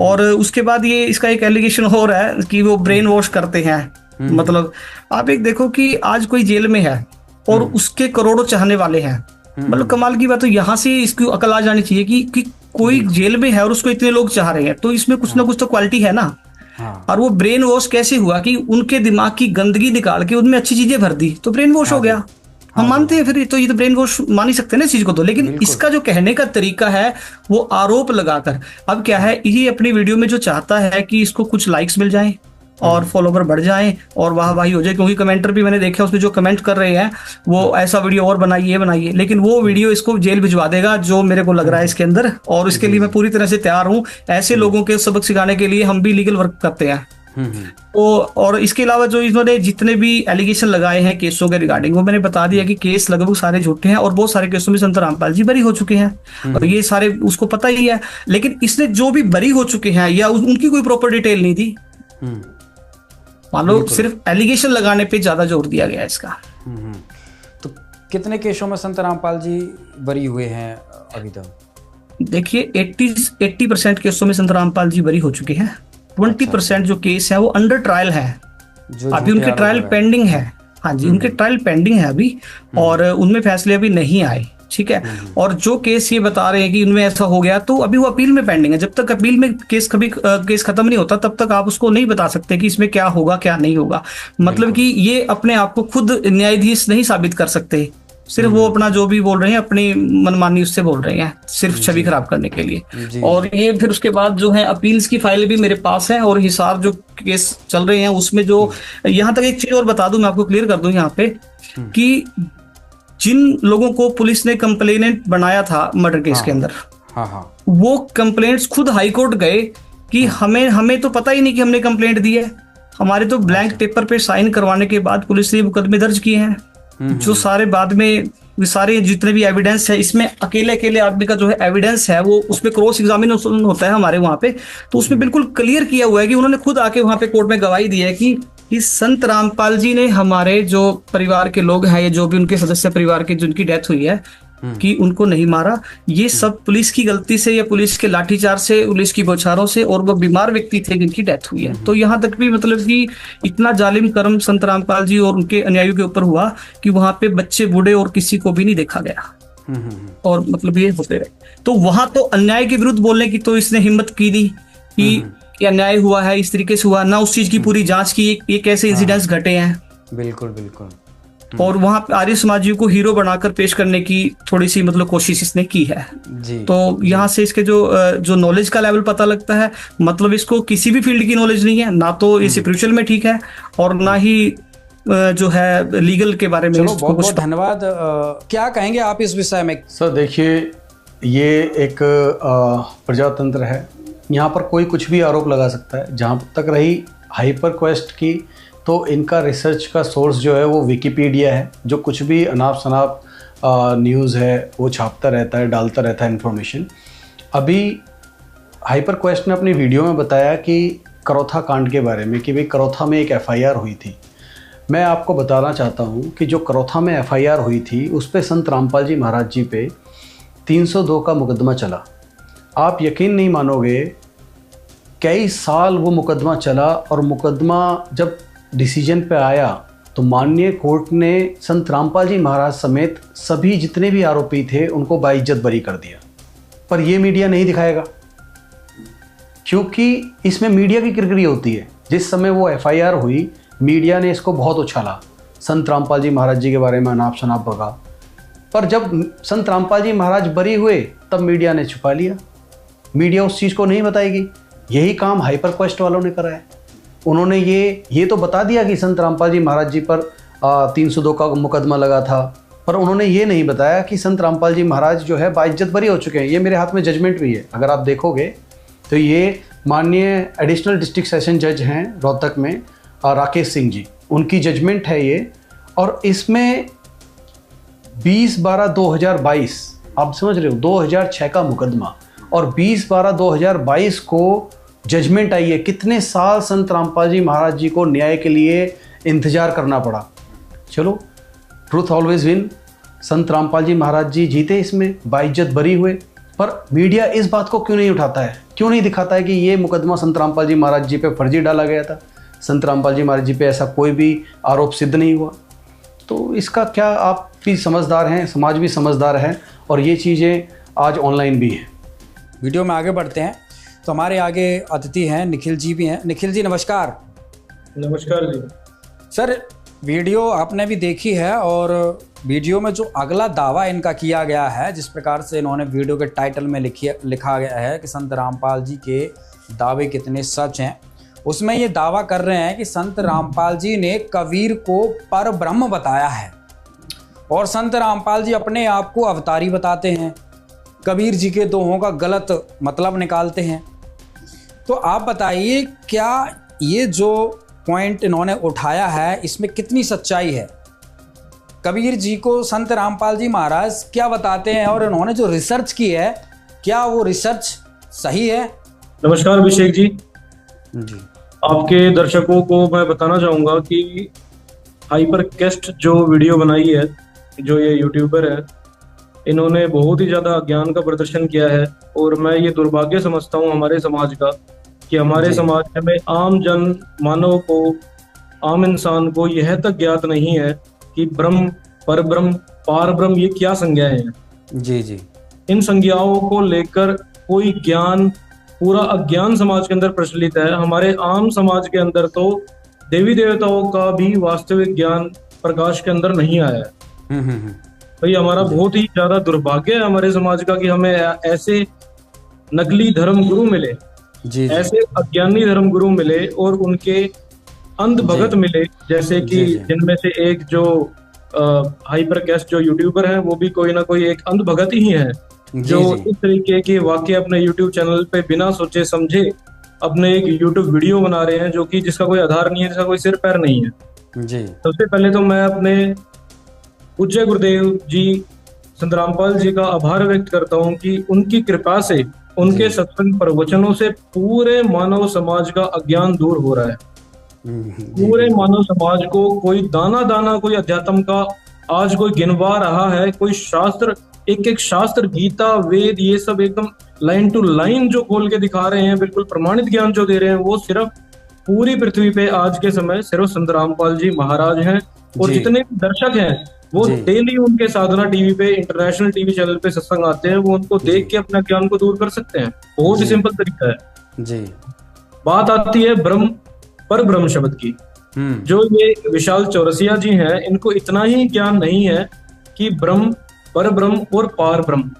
और उसके बाद ये इसका एक एलिगेशन हो रहा है कि वो ब्रेन वॉश करते हैं। मतलब आप एक देखो कि आज कोई जेल में है और उसके करोड़ों चाहने वाले हैं। मतलब कमाल की बात। तो यहाँ से इसकी अकल आ जानी चाहिए कि कोई जेल में है और उसको इतने लोग चाह रहे हैं, तो इसमें कुछ ना कुछ तो क्वालिटी है ना। और वो ब्रेन वॉश कैसे हुआ कि उनके दिमाग की गंदगी निकाल के उनमें अच्छी चीजें भर दी, तो ब्रेन वॉश हो गया। हम मानते हैं फिर तो ये तो ब्रेन वॉश मान ही सकते हैं ना इस चीज को तो। लेकिन इसका जो कहने का तरीका है वो आरोप लगाकर, अब क्या है, ये अपनी वीडियो में जो चाहता है कि इसको कुछ लाइक्स मिल जाएं और फॉलोवर बढ़ जाएं और वाहवाही हो जाए, क्योंकि कमेंटर भी मैंने देखा उसमें जो कमेंट कर रहे हैं वो ऐसा वीडियो और बनाइए, लेकिन वो वीडियो इसको जेल भिजवा देगा जो मेरे को लग रहा है इसके अंदर। और इसके लिए मैं पूरी तरह से तैयार हूँ। ऐसे लोगों के सबक सिखाने के लिए हम भी लीगल वर्क करते हैं। तो और इसके अलावा जो इन्होंने जितने भी एलिगेशन लगाए हैं केसों के रिगार्डिंग, वो मैंने बता दिया कि केस लगभग सारे झूठे हैं और बहुत सारे केसों में संत रामपाल जी बरी हो चुके हैं और ये सारे उसको पता ही है। लेकिन इसने जो भी बरी हो चुके हैं या उनकी कोई प्रॉपर डिटेल नहीं दी, मान लो सिर्फ एलिगेशन लगाने पे ज्यादा जोर दिया गया इसका। तो कितने केसों में संत रामपाल जी बरी हुए हैं अभी तक? देखिए 80% केसों में संत रामपाल जी बरी हो चुके हैं। 20% जो केस है वो अंडर ट्रायल है, अभी उनके ट्रायल पेंडिंग है। हाँ जी, उनके ट्रायल पेंडिंग है अभी और उनमें फैसले अभी नहीं आए। ठीक है। और जो केस ये बता रहे हैं कि उनमें ऐसा हो गया, तो अभी वो अपील में पेंडिंग है। जब तक अपील में केस खत्म नहीं होता तब तक आप उसको नहीं बता सकते कि इसमें क्या होगा क्या नहीं होगा। मतलब कि ये अपने आप को खुद न्यायाधीश नहीं साबित कर सकते सिर्फ वो अपना जो भी बोल रहे हैं अपनी मनमानी उससे बोल रहे हैं, सिर्फ छवि खराब करने के लिए। और ये फिर उसके बाद जो है अपील्स की फाइल भी मेरे पास है, और हिसार जो केस चल रहे हैं उसमें जो, यहाँ तक एक चीज और बता दूं, मैं आपको क्लियर कर दूं यहाँ पे कि जिन लोगों को पुलिस ने कंप्लेनेंट बनाया था मर्डर केस के अंदर, वो कंप्लेंट्स खुद हाई कोर्ट गए कि हमें तो पता ही नहीं कि हमने कंप्लेंट दी है, हमारे तो ब्लैंक पेपर पे साइन करवाने के बाद पुलिस ने मुकदमे दर्ज किए हैं। जो सारे बाद में सारे जितने भी एविडेंस है, इसमें अकेले आदमी का जो है एविडेंस है वो उसमें क्रॉस एग्जामिनेशन होता है हमारे वहां पे, तो उसमें बिल्कुल क्लियर किया हुआ है कि उन्होंने खुद आके वहां पे कोर्ट में गवाही दी है कि संत रामपाल जी ने हमारे जो परिवार के लोग हैं या जो भी उनके सदस्य परिवार के जिनकी डेथ हुई है कि उनको नहीं मारा, ये सब पुलिस की गलती से या पुलिस के लाठीचार्ज से, पुलिस की बौछारों से, और वो बीमार व्यक्ति थे जिनकी डेथ हुई है। तो यहाँ तक भी मतलब कि इतना जालिम कर्म संत रामपाल जी और उनके अनुयायियों के ऊपर हुआ कि वहां पे बच्चे बूढ़े और किसी को भी नहीं देखा गया, और मतलब ये होते रहे। तो वहां तो अन्याय के विरुद्ध बोलने की तो इसने हिम्मत की नहीं कि अन्याय हुआ है, इस तरीके से हुआ ना, उस चीज की पूरी जांच की, ये कैसे इंसिडेंट्स घटे हैं। बिल्कुल। और वहां पे आर्य समाजियों को हीरो बनाकर पेश करने की थोड़ी सी मतलब कोशिश इसने की है जी। तो यहाँ से इसके जो नॉलेज का लेवल पता लगता है, मतलब इसको किसी भी फील्ड की नॉलेज नहीं है, ना तो ये स्पिरिचुअल में ठीक है और ना ही जो है लीगल के बारे में। चलो बहुत बहुत धन्यवाद। क्या कहेंगे आप इस विषय में? सर देखिए, ये एक प्रजातंत्र है, यहाँ पर कोई कुछ भी आरोप लगा सकता है। जहाँ तक रही हाइपर क्वेस्ट की, तो इनका रिसर्च का सोर्स जो है वो विकिपीडिया है, जो कुछ भी अनाप शनाप न्यूज़ है वो छापता रहता है, डालता रहता है इन्फॉर्मेशन। अभी हाइपर क्वेस्ट ने अपनी वीडियो में बताया कि करौथा कांड के बारे में, कि भाई करौथा में एक एफआईआर हुई थी। मैं आपको बताना चाहता हूँ कि जो करौथा में एफआईआर हुई थी उस पर संत रामपाल जी महाराज जी पे 302 का मुकदमा चला। आप यकीन नहीं मानोगे, कई साल वो मुकदमा चला, और मुकदमा जब डिसीजन पे आया तो माननीय कोर्ट ने संत रामपाल जी महाराज समेत सभी जितने भी आरोपी थे उनको बाइज्जत बरी कर दिया। पर ये मीडिया नहीं दिखाएगा, क्योंकि इसमें मीडिया की किरकिरी होती है। जिस समय वो एफआईआर हुई, मीडिया ने इसको बहुत उछाला, संत रामपाल जी महाराज जी के बारे में अनाप शनाप बगा। पर जब संत रामपाल जी महाराज बरी हुए तब मीडिया ने छुपा लिया। मीडिया उस चीज़ को नहीं बताएगी। यही काम हाइपर क्वेस्ट वालों ने करा है। उन्होंने ये तो बता दिया कि संत रामपाल जी महाराज जी पर 302 का मुकदमा लगा था, पर उन्होंने ये नहीं बताया कि संत रामपाल जी महाराज जो है बाइज्जत बरी हो चुके हैं। ये मेरे हाथ में जजमेंट भी है, अगर आप देखोगे तो ये माननीय एडिशनल डिस्ट्रिक्ट सेशन जज हैं रोहतक में, राकेश सिंह जी, उनकी जजमेंट है ये। और इसमें 20/12/2022, आप समझ रहे हो, 2006 का मुकदमा, और 20/12/2022 को जजमेंट आई है। कितने साल संत रामपाल जी महाराज जी को न्याय के लिए इंतजार करना पड़ा। चलो, ट्रूथ ऑलवेज विन। संत रामपाल जी महाराज जी जीते, इसमें बाइज्जत बरी हुए। पर मीडिया इस बात को क्यों नहीं उठाता है, क्यों नहीं दिखाता है कि ये मुकदमा संत रामपाल जी महाराज जी पे फर्जी डाला गया था, संत रामपाल जी महाराज जी पे ऐसा कोई भी आरोप सिद्ध नहीं हुआ। तो इसका क्या, आप भी समझदार हैं, समाज भी समझदार है, और ये चीज़ें आज ऑनलाइन भी हैं। वीडियो में आगे बढ़ते हैं तो हमारे आगे अतिथि हैं, निखिल जी भी हैं। निखिल जी नमस्कार। नमस्कार जी। सर, वीडियो आपने भी देखी है, और वीडियो में जो अगला दावा इनका किया गया है, जिस प्रकार से इन्होंने वीडियो के टाइटल में लिखा गया है कि संत रामपाल जी के दावे कितने सच हैं, उसमें ये दावा कर रहे हैं कि संत रामपाल जी ने कबीर को पर ब्रह्म बताया है, और संत रामपाल जी अपने आप को अवतारी बताते हैं, कबीर जी के दोहों का गलत मतलब निकालते हैं। तो आप बताइए, क्या ये जो पॉइंट इन्होंने उठाया है इसमें कितनी सच्चाई है? कबीर जी को संत रामपाल जी महाराज क्या बताते हैं, और इन्होंने जो रिसर्च की है, क्या वो रिसर्च सही है? नमस्कार अभिषेक जी। आपके दर्शकों को मैं बताना चाहूंगा कि हाइपर क्वेस्ट जो वीडियो बनाई है, जो ये यूट्यूबर है, इन्होंने बहुत ही ज्यादा ज्ञान का प्रदर्शन किया है। और मैं ये दुर्भाग्य समझता हूँ हमारे समाज का, कि हमारे समाज में आम जन मानव को, आम इंसान को यह तक ज्ञात नहीं है कि ब्रह्म, पर ब्रह्म, पार ब्रह्म ये क्या संज्ञाएं हैं। जी जी। इन संज्ञाओं को लेकर कोई ज्ञान, पूरा अज्ञान समाज के अंदर प्रचलित है। हमारे आम समाज के अंदर तो देवी देवताओं का भी वास्तविक ज्ञान प्रकाश के अंदर नहीं आया है। तो ये हमारा बहुत ही ज्यादा दुर्भाग्य है हमारे समाज का कि हमें ऐसे नकली धर्म गुरु मिले, जी ऐसे अज्ञानी धर्म गुरु मिले और उनके अंध भगत मिले, जैसे कि जिनमें से एक जो हाइपर कैस्ट जो यूट्यूबर है वो भी कोई ना कोई एक अंध भगत ही है, जो इस तरीके के वाक्य अपने यूट्यूब चैनल पे बिना सोचे समझे अपने एक यूट्यूब वीडियो बना रहे हैं, जो कि जिसका कोई आधार नहीं है, जिसका कोई सिर पैर नहीं है। जी सबसे पहले तो मैं अपने पूज्य गुरुदेव जी संत रामपाल जी का आभार व्यक्त करता हूँ कि उनकी कृपा से, उनके सत्संग प्रवचनों से पूरे मानव समाज का अज्ञान दूर हो रहा है। पूरे मानव समाज को कोई दाना दाना कोई अध्यात्म का आज कोई गिनवा रहा है, कोई शास्त्र, एक एक शास्त्र, गीता, वेद, ये सब एकदम लाइन टू लाइन जो खोल के दिखा रहे हैं, बिल्कुल प्रमाणित ज्ञान जो दे रहे हैं, वो सिर्फ पूरी पृथ्वी पे आज के समय सिर्फ संत रामपाल जी महाराज हैं। और जितने भी दर्शक हैं वो डेली उनके साधना टीवी पे, इंटरनेशनल टीवी चैनल पे सत्संग आते हैं, वो उनको देख के अपना ज्ञान को दूर कर सकते हैं। बहुत ही सिंपल तरीका है जी। बात आती है ब्रह्म पर ब्रह्म शब्द की। जो ये विशाल चौरसिया जी हैं, इनको इतना ही ज्ञान नहीं है कि ब्रह्म, पर ब्रह्म और पार ब्रह्म,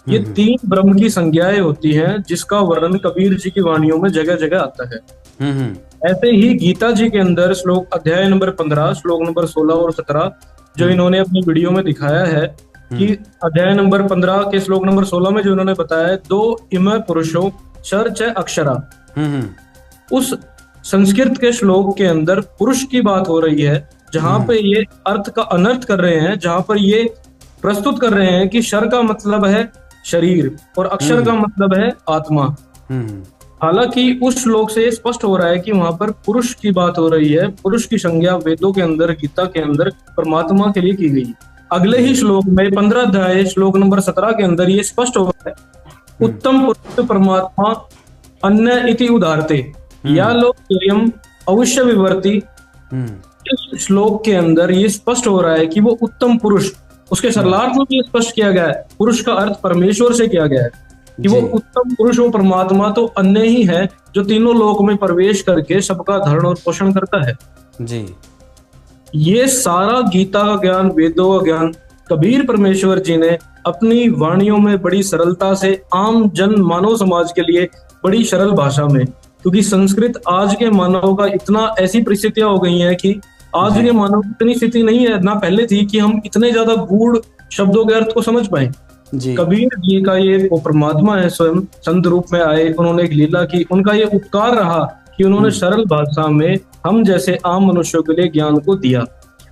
ये तीन ब्रह्म की संज्ञाएं होती हैं, जिसका वर्णन कबीर जी की वाणियों में जगह जगह आता है। ऐसे ही गीता जी के अंदर श्लोक अध्याय नंबर 15 श्लोक नंबर 16 और 17 जो इन्होंने अपनी वीडियो में दिखाया है कि अध्याय नंबर 15 के श्लोक नंबर 16 में जो इन्होंने बताया है, दो इमय पुरुषो शर च अक्षरा। उस संस्कृत के श्लोक के अंदर पुरुष की बात हो रही है, जहां पे ये अर्थ का अनर्थ कर रहे हैं, जहां पर ये प्रस्तुत कर रहे हैं कि शर का मतलब है शरीर और अक्षर का मतलब है आत्मा। हालांकि उस श्लोक से स्पष्ट हो रहा है कि वहां पर पुरुष की बात हो रही है। पुरुष की संज्ञा वेदों के अंदर, गीता के अंदर परमात्मा के लिए की गई। अगले ही श्लोक में 15 अध्याय श्लोक नंबर 17 के अंदर ये स्पष्ट हो रहा है, उत्तम पुरुष परमात्मा अन्य इति उदारते या लोक अवश्य विवर्ती। इस श्लोक के अंदर ये स्पष्ट हो रहा है कि वो उत्तम पुरुष, उसके सरलार्थ में भी स्पष्ट किया गया है, पुरुष का अर्थ परमेश्वर से किया गया है कि वो उत्तम पुरुष, वो परमात्मा तो अन्य ही है जो तीनों लोक में प्रवेश करके सबका धरण और पोषण करता है। जी। ये सारा गीता का ज्ञान, वेदों का ज्ञान कबीर परमेश्वर जी ने अपनी वाणियों में बड़ी सरलता से आम जन मानव समाज के लिए बड़ी सरल भाषा में, क्योंकि संस्कृत आज के मानव का इतना ऐसी परिस्थितियां हो गई हैं कि आज के मानव की इतनी स्थिति नहीं है, ना पहले थी कि हम इतने ज्यादा गूढ़ शब्दों के अर्थ को समझ पाए। कबीर जी का ये वो परमात्मा है, स्वयं संत रूप में आए, उन्होंने एक लीला की, उनका ये उपकार रहा कि उन्होंने सरल भाषा में हम जैसे आम मनुष्यों के लिए ज्ञान को दिया।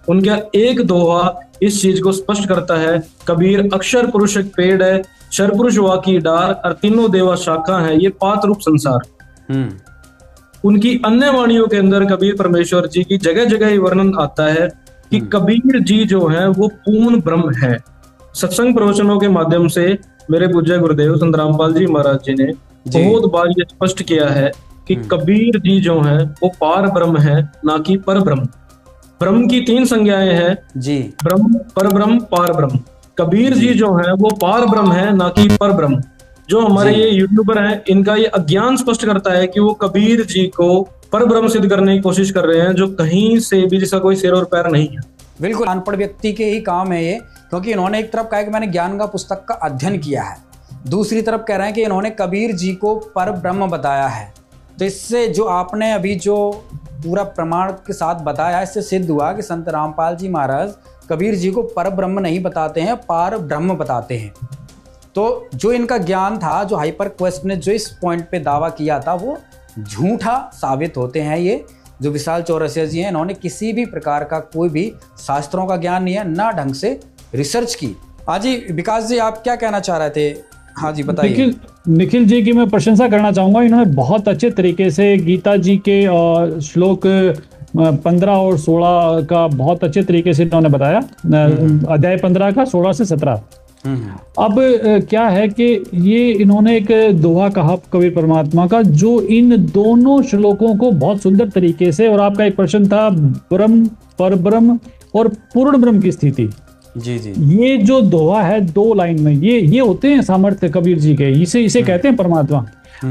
उनका एक दोहा इस चीज को स्पष्ट करता है, कबीर अक्षर पुरुष एक पेड़ है, शर पुरुष वा की डार और तीनों देवा शाखा है, ये पात रूप संसार। उनकी अन्य वाणियों के अंदर कबीर परमेश्वर जी की जगह जगह ये वर्णन आता है कि कबीर जी जो है वो पूर्ण ब्रह्म है। सत्संग प्रवचनों के माध्यम से मेरे पूज्य गुरुदेव संत रामपाल जी महाराज जी ने बहुत बार ये स्पष्ट किया है कि कबीर जी जो है वो पार ब्रह्म है, ना कि पर ब्रह्म। ब्रह्म की तीन संज्ञाएं हैं जी, ब्रह्म, पर ब्रह्म, पार ब्रह्म। कबीर जी जो है वो पार ब्रह्म है, ना कि पर ब्रह्म। जो हमारे ये यूट्यूबर हैं, इनका ये अज्ञान स्पष्ट करता है कि वो कबीर जी को पर ब्रह्म सिद्ध करने की कोशिश कर रहे हैं, जो कहीं से भी जिसका कोई सिर और पैर नहीं है। बिल्कुल अनपढ़ व्यक्ति के ही काम है ये, क्योंकि इन्होंने एक तरफ कहा कि मैंने ज्ञान का पुस्तक का अध्ययन किया है, दूसरी तरफ कह रहे हैं कि इन्होंने कबीर जी को पर ब्रह्म बताया है। तो इससे जो आपने अभी जो पूरा प्रमाण के साथ बताया, इससे सिद्ध हुआ कि संत रामपाल जी महाराज कबीर जी को पर ब्रह्म नहीं बताते हैं, पार ब्रह्म बताते हैं। तो जो इनका ज्ञान था, जो हाइपर क्वेस्ट ने जो इस पॉइंट पे दावा किया था, वो झूठा साबित होते हैं। ये जो विशाल चौरसिया जी हैं, इन्होंने किसी भी प्रकार का कोई भी शास्त्रों का ज्ञान नहीं है, ना ढंग से रिसर्च की। हाँ जी विकास जी, आप क्या कहना चाह रहे थे? हाँ जी बताइए। निखिल जी की मैं प्रशंसा करना चाहूंगा, इन्होंने बहुत अच्छे तरीके से गीता जी के श्लोक 15 और 16 का बहुत अच्छे तरीके से इन्होंने बताया, अध्याय 15 का 16 से 17। अब क्या है कि ये इन्होंने एक दोहा कहा कबीर परमात्मा का, जो इन दोनों श्लोकों को बहुत सुंदर तरीके से, और आपका एक प्रश्न था ब्रह्म, पर ब्रह्म और पूर्ण ब्रह्म की स्थिति। जी जी। ये जो दोहा है 2 लाइन में, ये होते हैं सामर्थ्य कबीर जी के, इसे कहते हैं परमात्मा।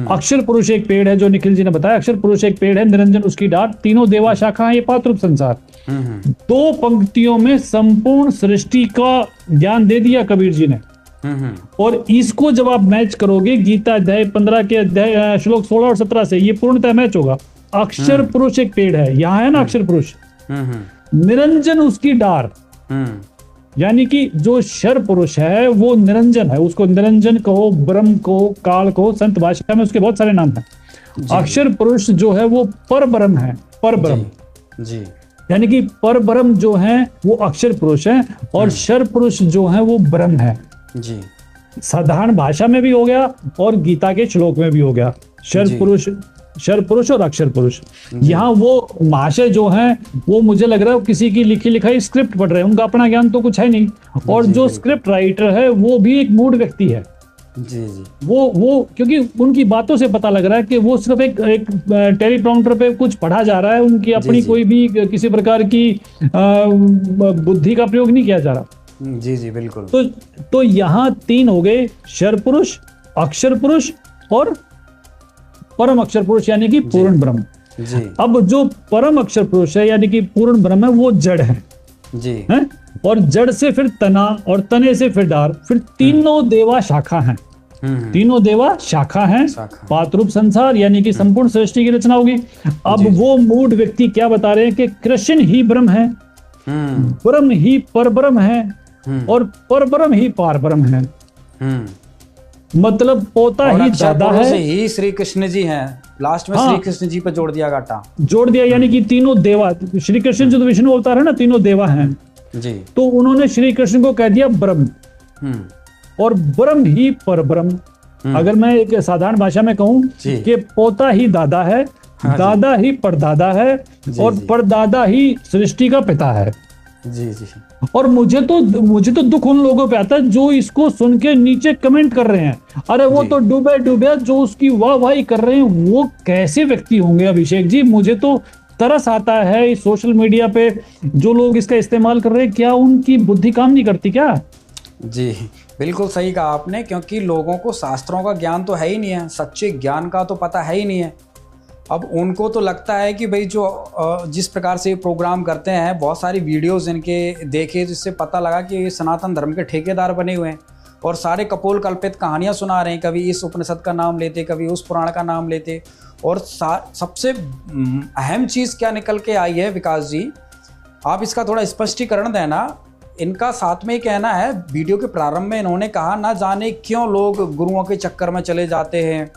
अक्षर पुरुष एक पेड़ है, जो निखिल जी ने बताया, अक्षर पुरुष एक पेड़ है, निरंजन उसकी डाट, तीनों देवा शाखा है, ये पात्ररूप संसार। 2 पंक्तियों में संपूर्ण सृष्टि का ज्ञान दे दिया कबीर जी ने। और इसको जब आप मैच करोगे गीता अध्याय 15 के अध्याय श्लोक 16 और 17 से, ये पूर्णतः मैच होगा। अक्षर पुरुष एक पेड़ है, यहाँ है ना अक्षर पुरुष, निरंजन उसकी डार, यानी कि जो शर पुरुष है वो निरंजन है, उसको निरंजन कहो, ब्रह्म कहो, काल कहो, संत भाषा में उसके बहुत सारे नाम हैं। अक्षर पुरुष जो है वो पर ब्रह्म है, पर ब्रह्म जी, यानी कि पर ब्रह्म जो है वो अक्षर पुरुष है, और शर पुरुष जो है वो ब्रह्म है जी। साधारण भाषा में भी हो गया और गीता के श्लोक में भी हो गया, शर पुरुष और अक्षर पुरुष। यहाँ वो महाशय जो हैं वो मुझे लग रहा है किसी की लिखी लिखाई स्क्रिप्ट पढ़ रहे हैं, उनका अपना ज्ञान तो कुछ है नहीं, और जो स्क्रिप्ट राइटर है वो भी एक मूड व्यक्ति है जी। वो क्योंकि उनकी बातों से पता लग रहा है कि वो सिर्फ एक टेलीप्रॉम्प्टर पे कुछ पढ़ा जा रहा है, उनकी अपनी कोई भी किसी प्रकार की बुद्धि का प्रयोग नहीं किया जा रहा जी बिल्कुल। तो यहाँ 3 हो गए, शर पुरुष, अक्षर पुरुष और परम अक्षर पुरुष, यानी कि पूर्ण ब्रह्म जी। अब जो परम अक्षर पुरुष है यानी कि पूर्ण ब्रह्म है वो जड़ है जी है? और जड़ से फिर तना, और तने से फिर डार, फिर तीनों देवा शाखा हैं, तीनों देवा शाखा हैं, पात्ररूप संसार यानी कि संपूर्ण सृष्टि की रचना होगी। अब वो मूड व्यक्ति क्या बता रहे हैं कि कृष्ण ही ब्रह्म है, ब्रह्म ही पर ब्रह्म है, और पर ब्रह्म ही पार ब्रह्म है, मतलब पोता ही ज्यादा है, ही श्री कृष्ण जी हैं, लास्ट में श्री कृष्ण जी पे जोड़ दिया गाटा, जोड़ दिया, यानी कि तीनों देवा, श्री कृष्ण जो विष्णु अवतार है ना, तीनों देवा हैं जी। तो उन्होंने श्री कृष्ण को कह दिया ब्रह्म, और ब्रह्म ही पर ब्रह्म। अगर मैं एक साधारण भाषा में कहूं कि पोता ही दादा है, दादा ही परदादा है, और परदादा ही सृष्टि का पिता है जी जी। और मुझे तो दुख उन लोगों पे आता है जो इसको सुन के नीचे कमेंट कर रहे हैं, अरे वो तो डूबे डूबे, जो उसकी वाहवाही कर रहे हैं वो कैसे व्यक्ति होंगे अभिषेक जी। मुझे तो तरस आता है इस सोशल मीडिया पे जो लोग इसका इस्तेमाल कर रहे हैं, क्या उनकी बुद्धि काम नहीं करती क्या? जी बिल्कुल सही कहा आपने, क्योंकि लोगों को शास्त्रों का ज्ञान तो है ही नहीं है, सच्चे ज्ञान का तो पता है ही नहीं है। अब उनको तो लगता है कि भाई जो जिस प्रकार से प्रोग्राम करते हैं, बहुत सारी वीडियोस इनके देखे जिससे पता लगा कि ये सनातन धर्म के ठेकेदार बने हुए हैं और सारे कपोल कल्पित कहानियां सुना रहे हैं, कभी इस उपनिषद का नाम लेते, कभी उस पुराण का नाम लेते। और सबसे अहम चीज़ क्या निकल के आई है विकास जी, आप इसका थोड़ा स्पष्टीकरण देना। इनका साथ में ही कहना है, वीडियो के प्रारंभ में इन्होंने कहा ना जाने क्यों लोग गुरुओं के चक्कर में चले जाते हैं,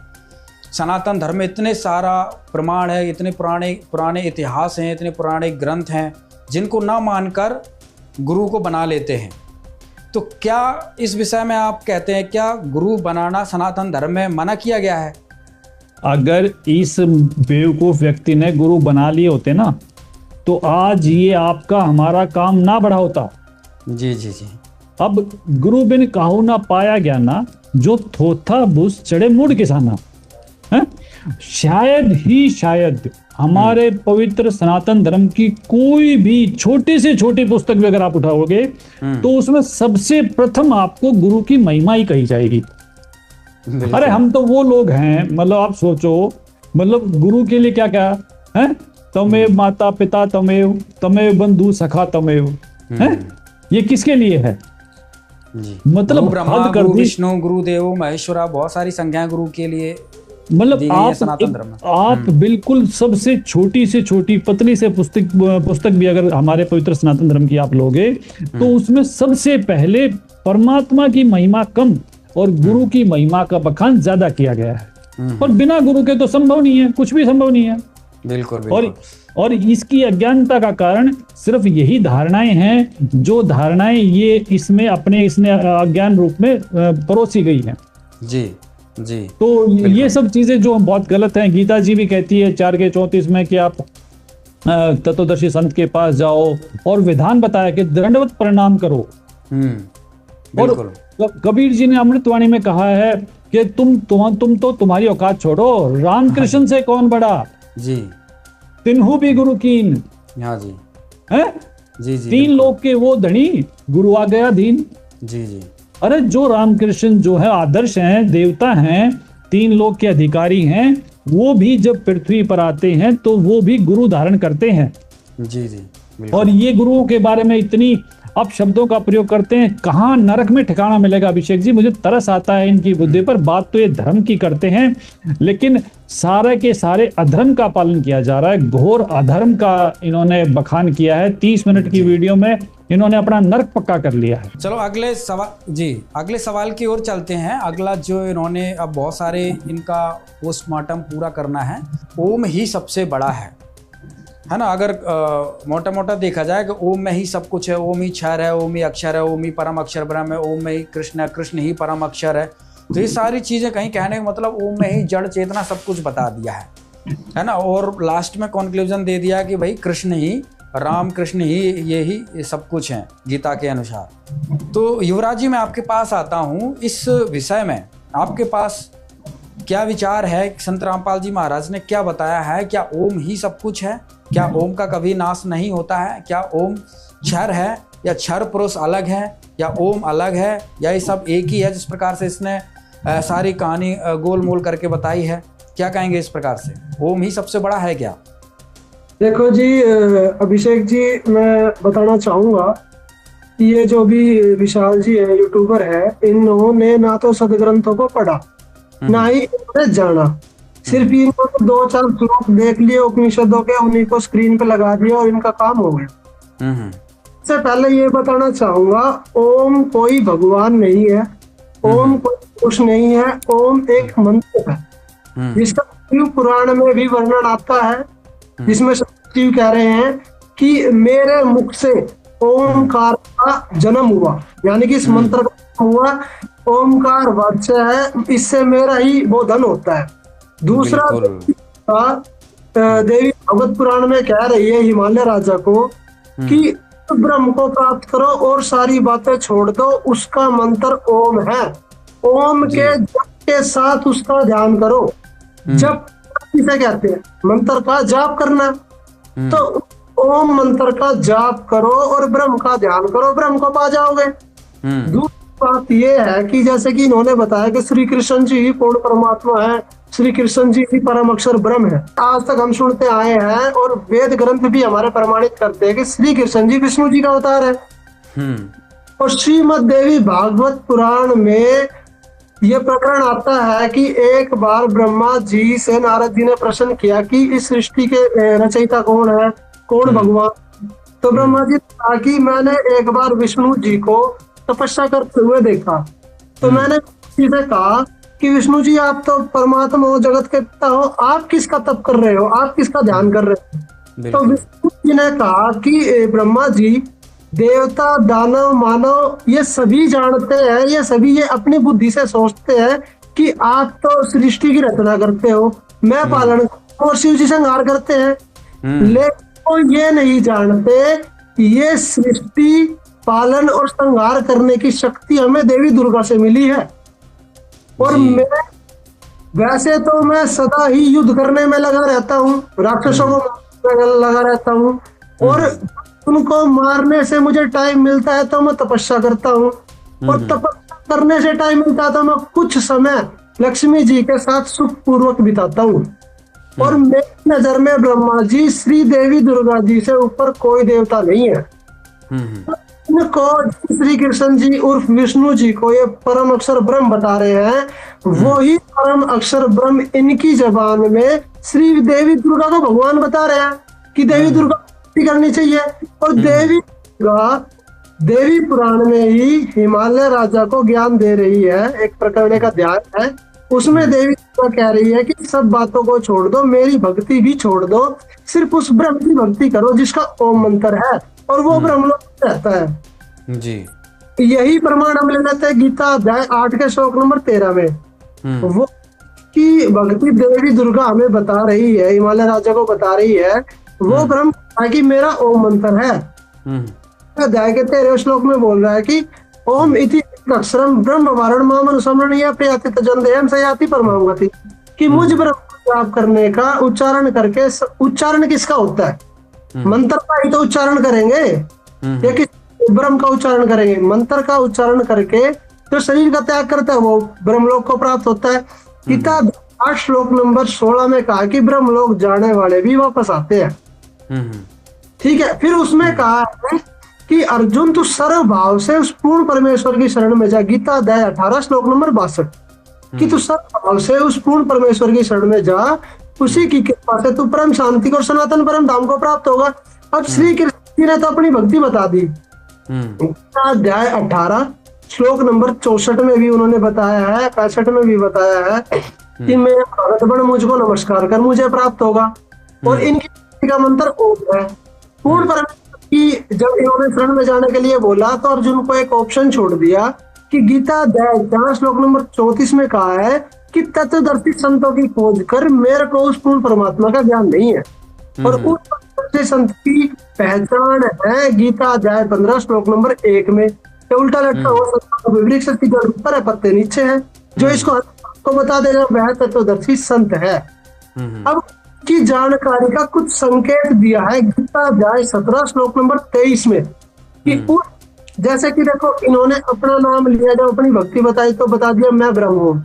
सनातन धर्म में इतने सारा प्रमाण है, इतने पुराने इतिहास हैं, इतने पुराने ग्रंथ हैं जिनको ना मानकर गुरु को बना लेते हैं। तो क्या इस विषय में आप कहते हैं क्या गुरु बनाना सनातन धर्म में मना किया गया है? अगर इस बेवकूफ व्यक्ति ने गुरु बना लिए होते ना तो आज ये आपका हमारा काम ना बढ़ा होता। जी जी जी। अब गुरु बिन काहू ना पाया गया ना, जो थोथा बुस चढ़े मूड किसाना है? शायद ही शायद हमारे पवित्र सनातन धर्म की कोई भी छोटी से छोटी पुस्तक भी अगर आप उठाओगे तो उसमें सबसे प्रथम आपको गुरु की महिमा ही कही जाएगी। अरे हम तो वो लोग हैं, मतलब आप सोचो, मतलब गुरु के लिए क्या क्या है, तमेव माता पिता तमेव, तमेव बंधु सखा तमेव, है ये किसके लिए है? मतलब ब्रह्मा, गुरु विष्णु, गुरुदेव, महेश्वरा, बहुत सारी संज्ञाएं गुरु के लिए, मतलब आप बिल्कुल सबसे छोटी से छोटी पतली से पुस्तक भी अगर हमारे पवित्र सनातन धर्म की आप लोगे तो उसमें सबसे पहले परमात्मा की महिमा कम और गुरु की महिमा का बखान ज्यादा किया गया है। और बिना गुरु के तो संभव नहीं है, कुछ भी संभव नहीं है। बिल्कुल। और इसकी अज्ञानता का कारण सिर्फ यही धारणाएं हैं, जो धारणाएं ये इसमें अज्ञान रूप में परोसी गई हैं। जी जी। तो ये सब चीजें जो बहुत गलत हैं, गीता जी भी कहती है 4:34 में कि आप तत्वदर्शी संत के पास जाओ, और विधान बताया कि दंडवत प्रणाम करो। और कबीर जी ने अमृतवाणी में कहा है कि तुम तो तुम्हारी औकात छोड़ो, रामकृष्ण से कौन बड़ा जी, तिन्हु भी गुरु कीन। हाँ जी है जी जी। 3 लोग के वो धनी, गुरु आ गया दीन। जी जी। अरे जो रामकृष्ण जो है आदर्श हैं, देवता हैं, 3 लोक के अधिकारी हैं, वो भी जब पृथ्वी पर आते हैं तो वो भी गुरु धारण करते हैं। जी जी, और ये गुरुओं के बारे में इतनी अपशब्दों का प्रयोग करते हैं, कहाँ नरक में ठिकाना मिलेगा अभिषेक जी। मुझे तरस आता है इनकी बुद्धि पर। बात तो ये धर्म की करते हैं, लेकिन सारे के सारे अधर्म का पालन किया जा रहा है। घोर अधर्म का इन्होंने बखान किया है। 30 मिनट की वीडियो में इन्होंने अपना नरक पक्का कर लिया है। चलो अगले सवाल जी, अगले सवाल की ओर चलते हैं। अगला जो इन्होंने, अब बहुत सारे इनका पोस्टमार्टम पूरा करना है। ओम ही सबसे बड़ा है ना। अगर मोटा मोटा देखा जाए कि ओम में ही सब कुछ है, ओम ही क्षर है, ओम ही अक्षर है, ओम ही परम अक्षर ब्रह्म है, ओम में ही कृष्ण है, कृष्ण ही परम अक्षर है। तो ये सारी चीजें कहीं कहने का मतलब ओम में ही जड़ चेतना सब कुछ बता दिया है ना। और लास्ट में कंक्लूजन दे दिया कि भाई कृष्ण ही, राम कृष्ण ही, ये सब कुछ है गीता के अनुसार। तो युवराज जी, मैं आपके पास आता हूँ। इस विषय में आपके पास क्या विचार है? संत रामपाल जी महाराज ने क्या बताया है? क्या ओम ही सब कुछ है? क्या ओम का कभी नाश नहीं होता है? क्या ओम क्षर है या क्षर पुरुष अलग है या ओम अलग है या ये सब एक ही है, जिस प्रकार से इसने सारी कहानी गोल मोल करके बताई है? क्या कहेंगे इस प्रकार से, ओम ही सबसे बड़ा है क्या? देखो जी अभिषेक जी, मैं बताना चाहूंगा कि ये जो भी विशाल जी है, यूट्यूबर है, इन्होंने ना तो सदग्रंथों को पढ़ा ना ही इन्होंने जाना। सिर्फ इन्होंने 2-4 श्लोक देख लिए उपनिषदों के, उन्हीं को स्क्रीन पे लगा दिया और इनका काम हो गया। इससे पहले ये बताना चाहूंगा, ओम कोई भगवान नहीं है, ओम कोई पुरुष नहीं है, ओम एक मंत्र है जिसका शिव पुराण में भी वर्णन आता है, जिसमें शिव कह रहे हैं कि मेरे मुख से ओमकार का जन्म हुआ, यानी कि इस मंत्र का जन्म हुआ। ओमकार वाच्य है, इससे मेरा ही बोधन होता है। दूसरा देवी भागवत पुराण में कह रही है हिमालय राजा को कि ब्रह्म को प्राप्त करो और सारी बातें छोड़ दो, उसका मंत्र ओम है। ओम के जप के साथ उसका ध्यान करो। जप किसे कहते हैं? मंत्र का जाप करना। तो ओम मंत्र का जाप करो और ब्रह्म का ध्यान करो, ब्रह्म को पा जाओगे। दूसरी बात यह है कि जैसे कि इन्होंने बताया कि श्री कृष्ण जी ही पूर्ण परमात्मा है, श्री कृष्ण जी ही परम अक्षर ब्रह्म है। आज तक हम सुनते आए हैं और वेद ग्रंथ भी हमारे प्रमाणित करते हैं कि श्री कृष्ण जी विष्णु जी का अवतार है। और श्रीमद् देवी भागवत पुराण में यह प्रकरण आता है कि एक बार ब्रह्मा जी से नारद जी ने प्रश्न किया कि इस सृष्टि के रचयिता कौन है, कौन भगवान? तो ब्रह्मा जी ने कहा कि मैंने एक बार विष्णु जी को तपस्या करते हुए देखा। तो मैंने किसी से कहा कि विष्णु जी आप तो परमात्मा हो, जगत के पिता हो, आप किसका तप कर रहे हो, आप किसका ध्यान कर रहे हो? तो विष्णु जी ने कहा कि ब्रह्मा जी, देवता दानव मानव ये सभी जानते हैं, ये सभी ये अपनी बुद्धि से सोचते हैं कि आप तो सृष्टि की रचना करते हो, मैं पालन और शिव जी संहार करते हैं, लेकिन वो ये नहीं जानते ये सृष्टि पालन और संहार करने की शक्ति हमें देवी दुर्गा से मिली है। और मैं वैसे तो मैं सदा ही युद्ध करने में लगा रहता हूँ, राक्षसों को लगा रहता हूँ, और उनको मारने से मुझे टाइम मिलता है तो मैं तपस्या करता हूँ, और तपस्या करने से टाइम मिलता है तो मैं कुछ समय लक्ष्मी जी के साथ सुख पूर्वक बिताता हूँ। और मेरी नजर में ब्रह्मा जी श्री देवी दुर्गा जी से ऊपर कोई देवता नहीं है। इनको श्री कृष्ण जी उर्फ विष्णु जी को ये परम अक्षर ब्रह्म बता रहे हैं, वो ही परम अक्षर ब्रह्म इनकी जबान में श्री देवी दुर्गा को भगवान बता रहे हैं कि देवी दुर्गा करनी चाहिए। और देवी दुर्गा देवी पुराण में ही हिमालय राजा को ज्ञान दे रही है, एक प्रकरण का ध्यान है, उसमें देवी दुर्गा कह रही है कि सब बातों को छोड़ दो, मेरी भक्ति भी छोड़ दो, सिर्फ उस ब्रह्म की भक्ति करो जिसका ओम मंत्र है, और वो ब्रह्मलोक में रहता है जी। यही प्रमाण हम ले लेते हैं गीता अध्याय 8 के श्लोक नंबर 13 में। वो की भक्ति देवी दुर्गा हमें बता रही है, हिमालय राजा को बता रही है, वो ब्रह्म कि मेरा ओम मंत्र है। अध्याय के 13 श्लोक में बोल रहा है कि ओम इति अक्षरम ब्रह्म वारण मामनुसमरणीय प्रयाति तजन्देयम सयाति परमागति, कि मुझ ब्रह्म को प्राप्त करने का उच्चारण करके, उच्चारण किसका होता है? मंत्र का ही तो उच्चारण करेंगे या किस ब्रह्म का उच्चारण करेंगे? मंत्र का उच्चारण करके जो शरीर का त्याग करता है वो ब्रह्मलोक को प्राप्त होता है। गीता 8 श्लोक नंबर 16 में कहा कि ब्रह्मलोक जाने वाले भी वापस आते हैं। ठीक है, फिर उसमें कहा है कि अर्जुन तू सर्व भाव से उस पूर्ण परमेश्वर की शरण में जा। गीता अध्याय 18 श्लोक नंबर 62 कि तू सर्व भाव से उस पूर्ण परमेश्वर की शरण में जा, उसी की कृपा से तू परम शांति को और सनातन परम धाम को प्राप्त होगा। अब श्री कृष्ण ने तो अपनी भक्ति बता दी। गीता अध्याय 18 श्लोक नंबर 64 में भी उन्होंने बताया है, 65 में भी बताया है कि मैं भगत बन मुझको नमस्कार कर मुझे प्राप्त होगा। और इनकी का मंत्र ओम है। पूर्ण परमेश्वर की जब इन्होंने शरण में जाने के लिए बोला तो अर्जुन को एक ऑप्शन छोड़ दिया कि गीता अध्याय 4 श्लोक नंबर 34 में कहा है कि तत्वदर्शी संतों की खोज कर, मेरे को उस पूर्ण परमात्मा का ज्ञान नहीं है। और उस तत्वदर्शी संत की पहचान है गीता अध्याय 15 श्लोक नंबर 1 में। उल्टा लटका हो सकता वृक्ष की जड़ ऊपर है, पत्ते नीचे है, जो इसको बता देगा वह तत्वदर्शी संत है। अब की जानकारी का कुछ संकेत दिया है गीता अध्याय 17 श्लोक नंबर 23 में कि जैसे कि देखो इन्होंने अपना नाम लिया, जब अपनी भक्ति बताई तो बता दिया मैं ब्रह्म हूँ।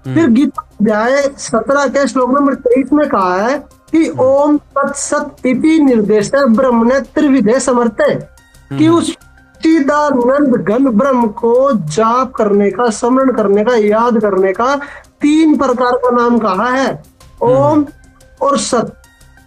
फिर गीता अध्याय 17 के श्लोक नंबर 23 में कहा है कि ओम तत्सत इति निर्देश ब्रह्म ने त्रिविधे समर्थे, कि उस चिदानंद घन ब्रह्म को जाप करने का, स्मरण करने का, याद करने का 3 प्रकार का नाम कहा है, ओम और सत।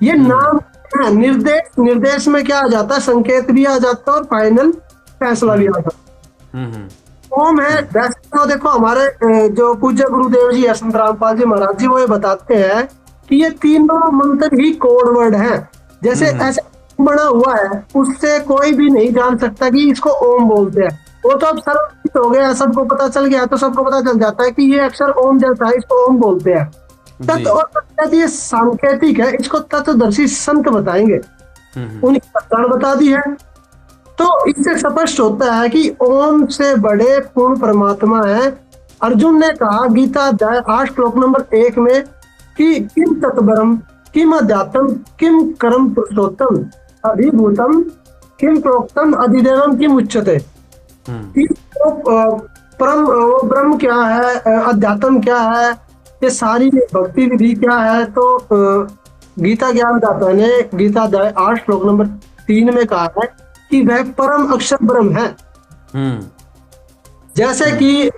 ये नाम है। निर्देश में क्या आ जाता है, संकेत भी आ जाता है और फाइनल फैसला भी आ जाता है। ओम है, वैसे तो देखो हमारे जो पूज्य गुरुदेव जी संत रामपाल जी महाराज जी वो ये बताते हैं कि ये तीनों मंत्र ही कोड वर्ड है। जैसे ऐसे बना हुआ है, उससे कोई भी नहीं जान सकता कि इसको ओम बोलते हैं। वो तो अब सर्वज्ञ हो गया, सबको पता चल गया, तो सबको पता चल जाता है कि ये अक्षर ओम जैसा है, इसको ओम बोलते हैं। तत्व और तत्व ये सांकेतिक है, इसको तत्वदर्शी संत बताएंगे। उनकी पहचान बता दी है, तो इससे स्पष्ट होता है कि ओम से बड़े पूर्ण परमात्मा है। अर्जुन ने कहा गीता अध्याय 8 श्लोक नंबर 1 में कि किम तत्परम किम अध्यात्म किम कर्म पुरुषोत्तम अधिभूतम किम प्रोक्तम अधिदेवम किम उच्यते। परम वो ब्रह्म क्या है, अध्यात्म क्या है, ये सारी भक्ति विधि क्या है। तो गीता ज्ञानदाता ने गीता अध्याय 8 श्लोक नंबर 3 में कहा है कि वह परम अक्षर ब्रह्म है। जैसे कि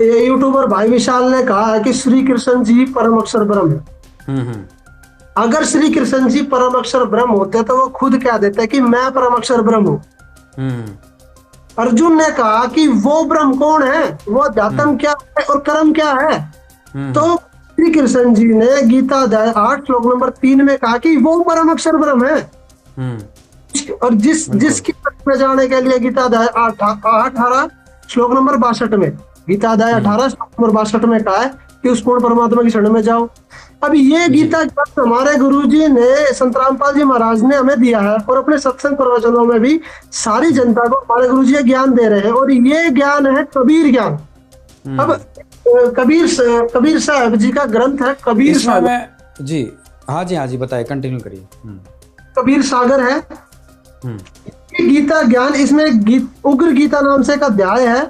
यूट्यूबर भाई विशाल ने कहा है कि श्री कृष्ण जी परम अक्षर ब्रह्म है। अगर श्री कृष्ण जी परम अक्षर ब्रह्म होते तो वो खुद क्या देते कि मैं परम अक्षर ब्रह्म हूँ। अर्जुन ने कहा कि वो ब्रह्म कौन है, वो अध्यात्म क्या है और कर्म क्या है। तो श्री कृष्ण जी ने गीता अध्याय 8 श्लोक नंबर 3 में कहा कि वो परम अक्षर ब्रह्म है। और जिसकी में जाने के लिए गीता अध्याय 18 श्लोक नंबर 62 में, गीता अध्याय 18 श्लोक नंबर 62 में कहा है कि उस पूर्ण परमात्मा की शरण में जाओ। अब ये गीता हमारे गुरुजी ने संत रामपाल जी महाराज ने हमें दिया है और अपने सत्संग प्रवचनों में भी सारी जनता को हमारे गुरुजी ज्ञान दे रहे हैं, और ये ज्ञान है कबीर ज्ञान। अब कबीर साहब जी का ग्रंथ है कबीर सागर जी। हाँ जी बताइए, कंटिन्यू करिए। कबीर सागर है गीता ज्ञान, इसमें उग्र गीता नाम से एक अध्याय है।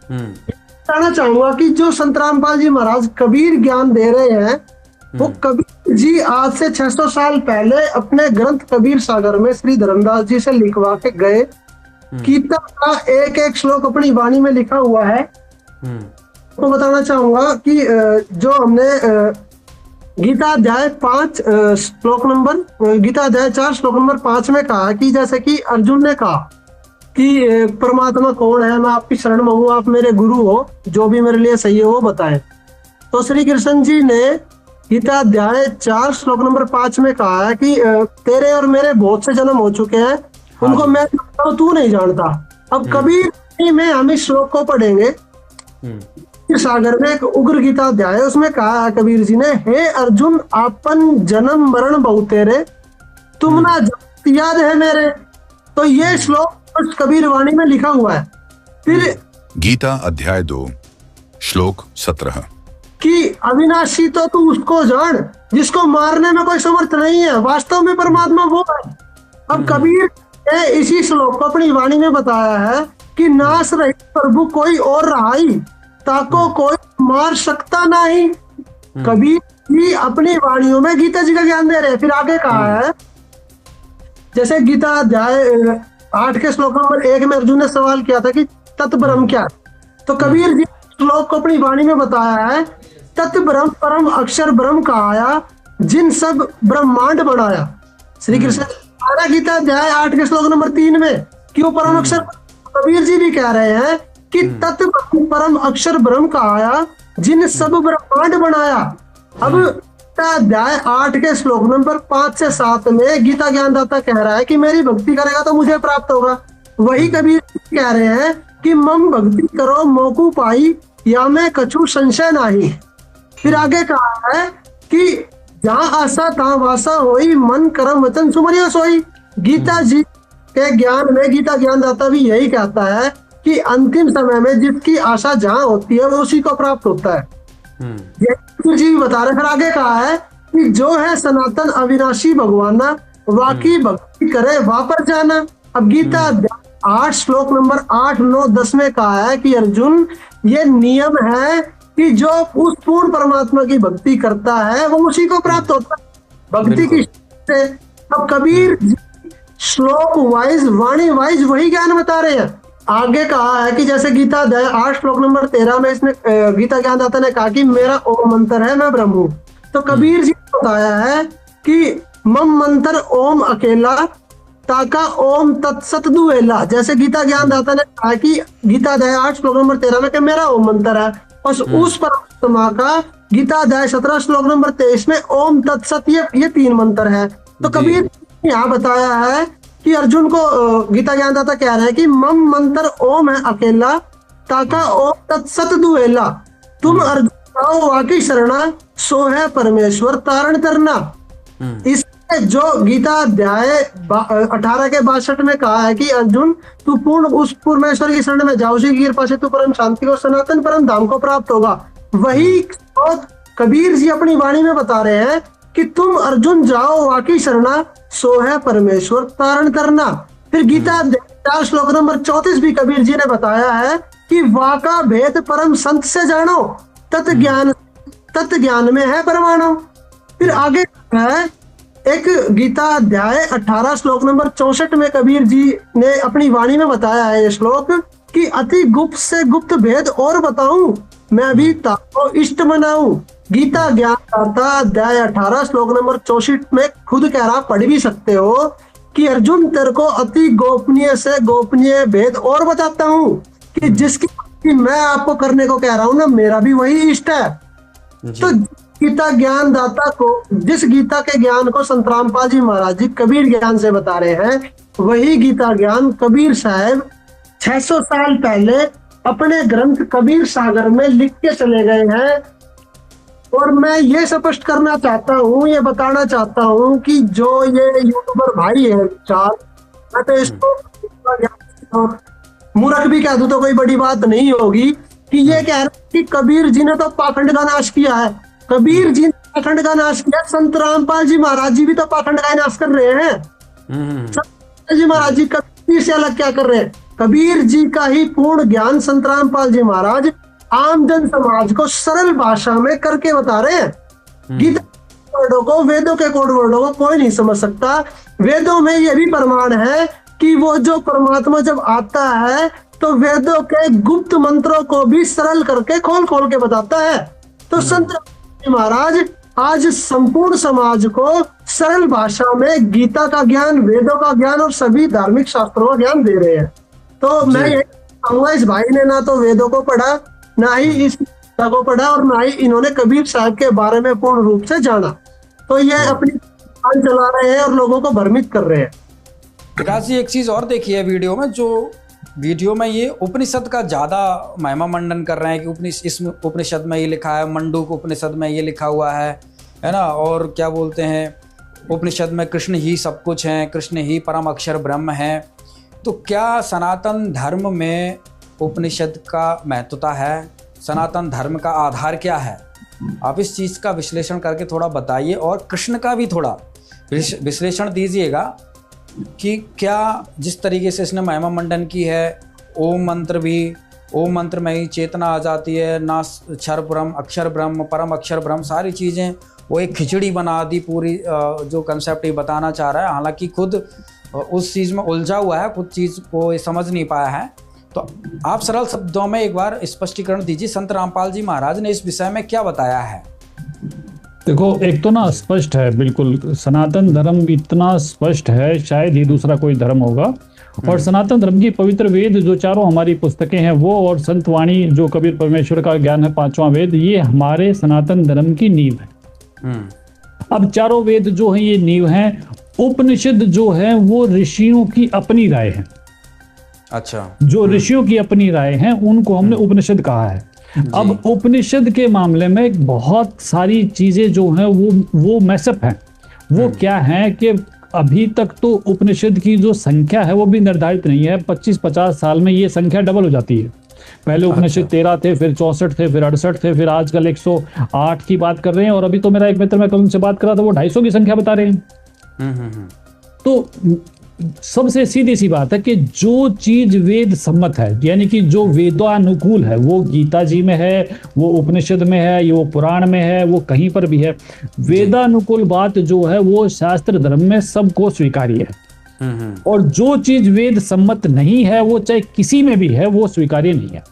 कहना चाहूंगा कि जो संत रामपाल जी महाराज कबीर ज्ञान दे रहे हैं वो कबीर जी आज से 600 साल पहले अपने ग्रंथ कबीर सागर में श्री धर्मदास जी से लिखवा के गए। गीता का एक एक श्लोक अपनी वाणी में लिखा हुआ है। तो बताना चाहूंगा कि जो हमने गीता अध्याय 5 श्लोक नंबर गीता अध्याय 4 श्लोक नंबर 5 में कहा कि जैसे कि अर्जुन ने कहा कि परमात्मा कौन है, मैं आपकी शरण में हूँ, आप मेरे गुरु हो, जो भी मेरे लिए सही है वो बताएं। तो श्री कृष्ण जी ने गीता अध्याय 4 श्लोक नंबर 5 में कहा है कि तेरे और मेरे बहुत से जन्म हो चुके हैं, उनको मैं जानता हूं, तू नहीं जानता। अब कबीर में हम इस श्लोक को पढ़ेंगे। सागर में एक उग्र गीता अध्याय है, उसमें कहा है कबीर जी ने, हे अर्जुन आपन जन्म मरण बहुत तेरे, तुम ना याद है मेरे। तो ये श्लोक कबीर वाणी में लिखा हुआ है। फिर गीता अध्याय 2 श्लोक 17 कि अविनाशी तो तू उसको जान जिसको मारने में कोई समर्थ नहीं है, वास्तव में परमात्मा वो है। अब कबीर ने इसी श्लोक को अपनी वाणी में बताया है कि नाश रहित प्रभु कोई और रहाई, ताको कोई मार सकता नहीं। कबीर जी अपनी वाणियों में गीता जी का ज्ञान दे रहे हैं। फिर आगे कहा है, जैसे गीता अध्याय 8 के श्लोक नंबर 1 में अर्जुन ने सवाल किया था कि तत् ब्रह्म क्या है, तो कबीर जी श्लोक को अपनी वाणी में बताया है, तत् ब्रह्म परम अक्षर ब्रह्म कहाया, जिन सब ब्रह्मांड बनाया। श्री कृष्ण गीता अध्याय 8 के श्लोक नंबर 3 में क्यों परम अक्षर, कबीर जी भी कह रहे हैं कि तत् परम अक्षर ब्रह्म कहाया, जिन सब ब्रह्मांड बनाया। अब अध्याय 8 के श्लोक नंबर 5 से 7 में गीता ज्ञानदाता कह रहा है कि मेरी भक्ति करेगा तो मुझे प्राप्त होगा। वही कबीर कह रहे हैं कि मम भक्ति करो मोकू पाई, या मैं कछु संशय नाही। फिर आगे कहा है कि जहाँ आशा तहाँ वासा होई, मन कर्म वचन सुमरिया सोई। गीता जी के ज्ञान में गीता ज्ञानदाता भी यही कहता है कि अंतिम समय में जिसकी आशा जहाँ होती है वो उसी को प्राप्त होता है। ये जी बता रहे। फिर आगे कहा है कि जो है सनातन अविनाशी भगवाना, वाकी भक्ति करे वापर जाना। अब गीता 8 श्लोक नंबर 8, 9, 10 में कहा है कि अर्जुन ये नियम है कि जो उस पूर्ण परमात्मा की भक्ति करता है वो उसी को प्राप्त होता है भक्ति की से। अब कबीर श्लोक वाइज वाणी वाइज वही ज्ञान बता रहे हैं। आगे कहा है कि जैसे गीता 8 श्लोक नंबर 13 में इसने गीता ज्ञानदाता ने कहा कि मेरा ओम मंत्र है, मैं ब्रह्म हूँ। तो कबीर जी ने बताया है कि मम मंत्र ओम अकेला, ताका ओम तत्सत दुएला। जैसे गीता ज्ञानदाता ने कहा कि गीता 8 श्लोक नंबर 13 में कि मेरा ओम मंत्र है, और उस परमात्मा का गीता 17 श्लोक नंबर 23 में ओम तत्सत, ये 3 मंत्र है। तो कबीर यहाँ बताया है कि अर्जुन को गीता ज्ञानदाता कह रहे हैं कि मम मंत्र ओम है अकेला, ताका ओम तत्सत दुएला। तुम अर्जुन आओ वाकी शरणा, सो है परमेश्वर तारण करना। इसमें जो गीता अध्याय 18 के 62 में कहा है कि अर्जुन तू पूर्ण उस परमेश्वर की शरण में जाओ, उसी की कृपा से तू परम शांति और सनातन परम धाम को प्राप्त होगा। वही कबीर जी अपनी वाणी में बता रहे हैं कि तुम अर्जुन जाओ वाकी शरणा, सो है परमेश्वर तारण करना। फिर गीता 4 श्लोक नंबर 34 भी कबीर जी ने बताया है कि वाका भेद परम संत से जानो, तत् ज्ञान में है परमाणु। फिर आगे है एक गीता अध्याय 18 श्लोक नंबर 64 में कबीर जी ने अपनी वाणी में बताया है ये श्लोक कि अति गुप्त से गुप्त भेद और बताऊं, मैं भी ताको इष्ट मनाऊं। गीता ज्ञानदाता अध्याय 18 श्लोक नंबर 64 में खुद कह रहा, पढ़ भी सकते हो कि अर्जुन तेरे को अति गोपनीय से गोपनीय भेद और बताता हूँ कि जिसकी मैं आपको करने को कह रहा हूँ ना, मेरा भी वही इष्ट है। तो गीता ज्ञानदाता को, जिस गीता के ज्ञान को संत रामपाल जी महाराज जी कबीर ज्ञान से बता रहे हैं, वही गीता ज्ञान कबीर साहब 600 साल पहले अपने ग्रंथ कबीर सागर में लिख के चले गए हैं। और मैं ये स्पष्ट करना चाहता हूँ, ये बताना चाहता हूँ कि जो ये यूट्यूबर भाई है चार, मैं तो इसको मूर्ख भी कह दूं तो कोई बड़ी बात नहीं होगी कि ये कह रहे कि कबीर जी ने तो पाखंड का नाश किया है। कबीर जी ने पाखंड का नाश किया, संत रामपाल जी महाराज जी भी तो पाखंड का नाश कर रहे हैं। संत जी महाराज जी कबीर से अलग क्या कर रहे हैं? कबीर जी का ही पूर्ण ज्ञान संत रामपाल जी महाराज आम जन समाज को सरल भाषा में करके बता रहे हैं। गीता वर्डों को, वेदों के कोड वर्डों को कोई नहीं समझ सकता। वेदों में यह भी प्रमाण है कि वो जो परमात्मा जब आता है तो वेदों के गुप्त मंत्रों को भी सरल करके खोल खोल के बताता है। तो संत महाराज आज संपूर्ण समाज को सरल भाषा में गीता का ज्ञान, वेदों का ज्ञान और सभी धार्मिक शास्त्रों का ज्ञान दे रहे हैं। तो मैं यही कहूंगा, इस भाई ने ना तो वेदों को पढ़ा, ना ही इस गीता को पढ़ा, और ना ही इन्होंने कबीर साहब के बारे में पूर्ण रूप से जाना। तो ये अपनी दुकान चला रहे हैं और लोगों को भ्रमित कर रहे हैं। विकास जी, एक चीज और देखी है वीडियो में, जो वीडियो में ये उपनिषद का ज्यादा महिमा मंडन कर रहे हैं कि इस उपनिषद में ये लिखा है, मंडूक उपनिषद में ये लिखा हुआ है ना, और क्या बोलते हैं, उपनिषद में कृष्ण ही सब कुछ है, कृष्ण ही परम अक्षर ब्रह्म है। तो क्या सनातन धर्म में उपनिषद का महत्वता है? सनातन धर्म का आधार क्या है? आप इस चीज़ का विश्लेषण करके थोड़ा बताइए, और कृष्ण का भी थोड़ा विश्लेषण दीजिएगा कि क्या जिस तरीके से इसने महिमा मंडन की है, ओम मंत्र भी ओम मंत्र में ही चेतना आ जाती है, ना क्षर ब्रह्म, अक्षर ब्रह्म, परम अक्षर ब्रह्म, सारी चीज़ें वो एक खिचड़ी बना दी पूरी। जो कंसेप्ट ये बताना चाह रहा है, हालांकि खुद उस चीज़ में उलझा हुआ है, खुद चीज़ को ये समझ नहीं पाया है। तो आप सरल शब्दों में एक बार स्पष्टीकरण दीजिए, संत रामपाल जी महाराज ने इस विषय में क्या बताया है? देखो, एक तो ना स्पष्ट है, बिल्कुल सनातन धर्म इतना स्पष्ट है, शायद ही दूसरा कोई धर्म होगा। और सनातन धर्म की पवित्र वेद जो चारों हमारी पुस्तकें हैं वो, और संत वाणी जो कबीर परमेश्वर का ज्ञान है, पांचवा वेद, ये हमारे सनातन धर्म की नींव है। अब चारों वेद जो है ये नींव है। उपनिषद जो है वो ऋषियों की अपनी राय है। अच्छा, जो ऋषियों की अपनी राय है उनको हमने उपनिषद कहा है। अब उपनिषद के मामले में बहुत सारी चीजें जो हैं वो मैसअप है। वो क्या है कि अभी तक तो उपनिषद की जो संख्या है वो भी निर्धारित नहीं है। 25-50 साल में ये संख्या डबल हो जाती है। पहले उपनिषद 13 थे, फिर 64 थे, फिर 68 थे, फिर आजकल 108 की बात कर रहे हैं। और अभी तो मेरा एक मित्र, मैं कल उनसे बात कर रहा था, वो 250 की संख्या बता रहे हैं। तो सबसे सीधी सी बात है कि जो चीज वेद सम्मत है, यानी कि जो वेदानुकूल है, वो गीता जी में है, वो उपनिषद में है, ये वो पुराण में है, वो कहीं पर भी है। वेदानुकूल बात जो है वो शास्त्र धर्म में सबको स्वीकार्य है। और जो चीज वेद सम्मत नहीं है, वो चाहे किसी में भी है, वो स्वीकार्य नहीं है।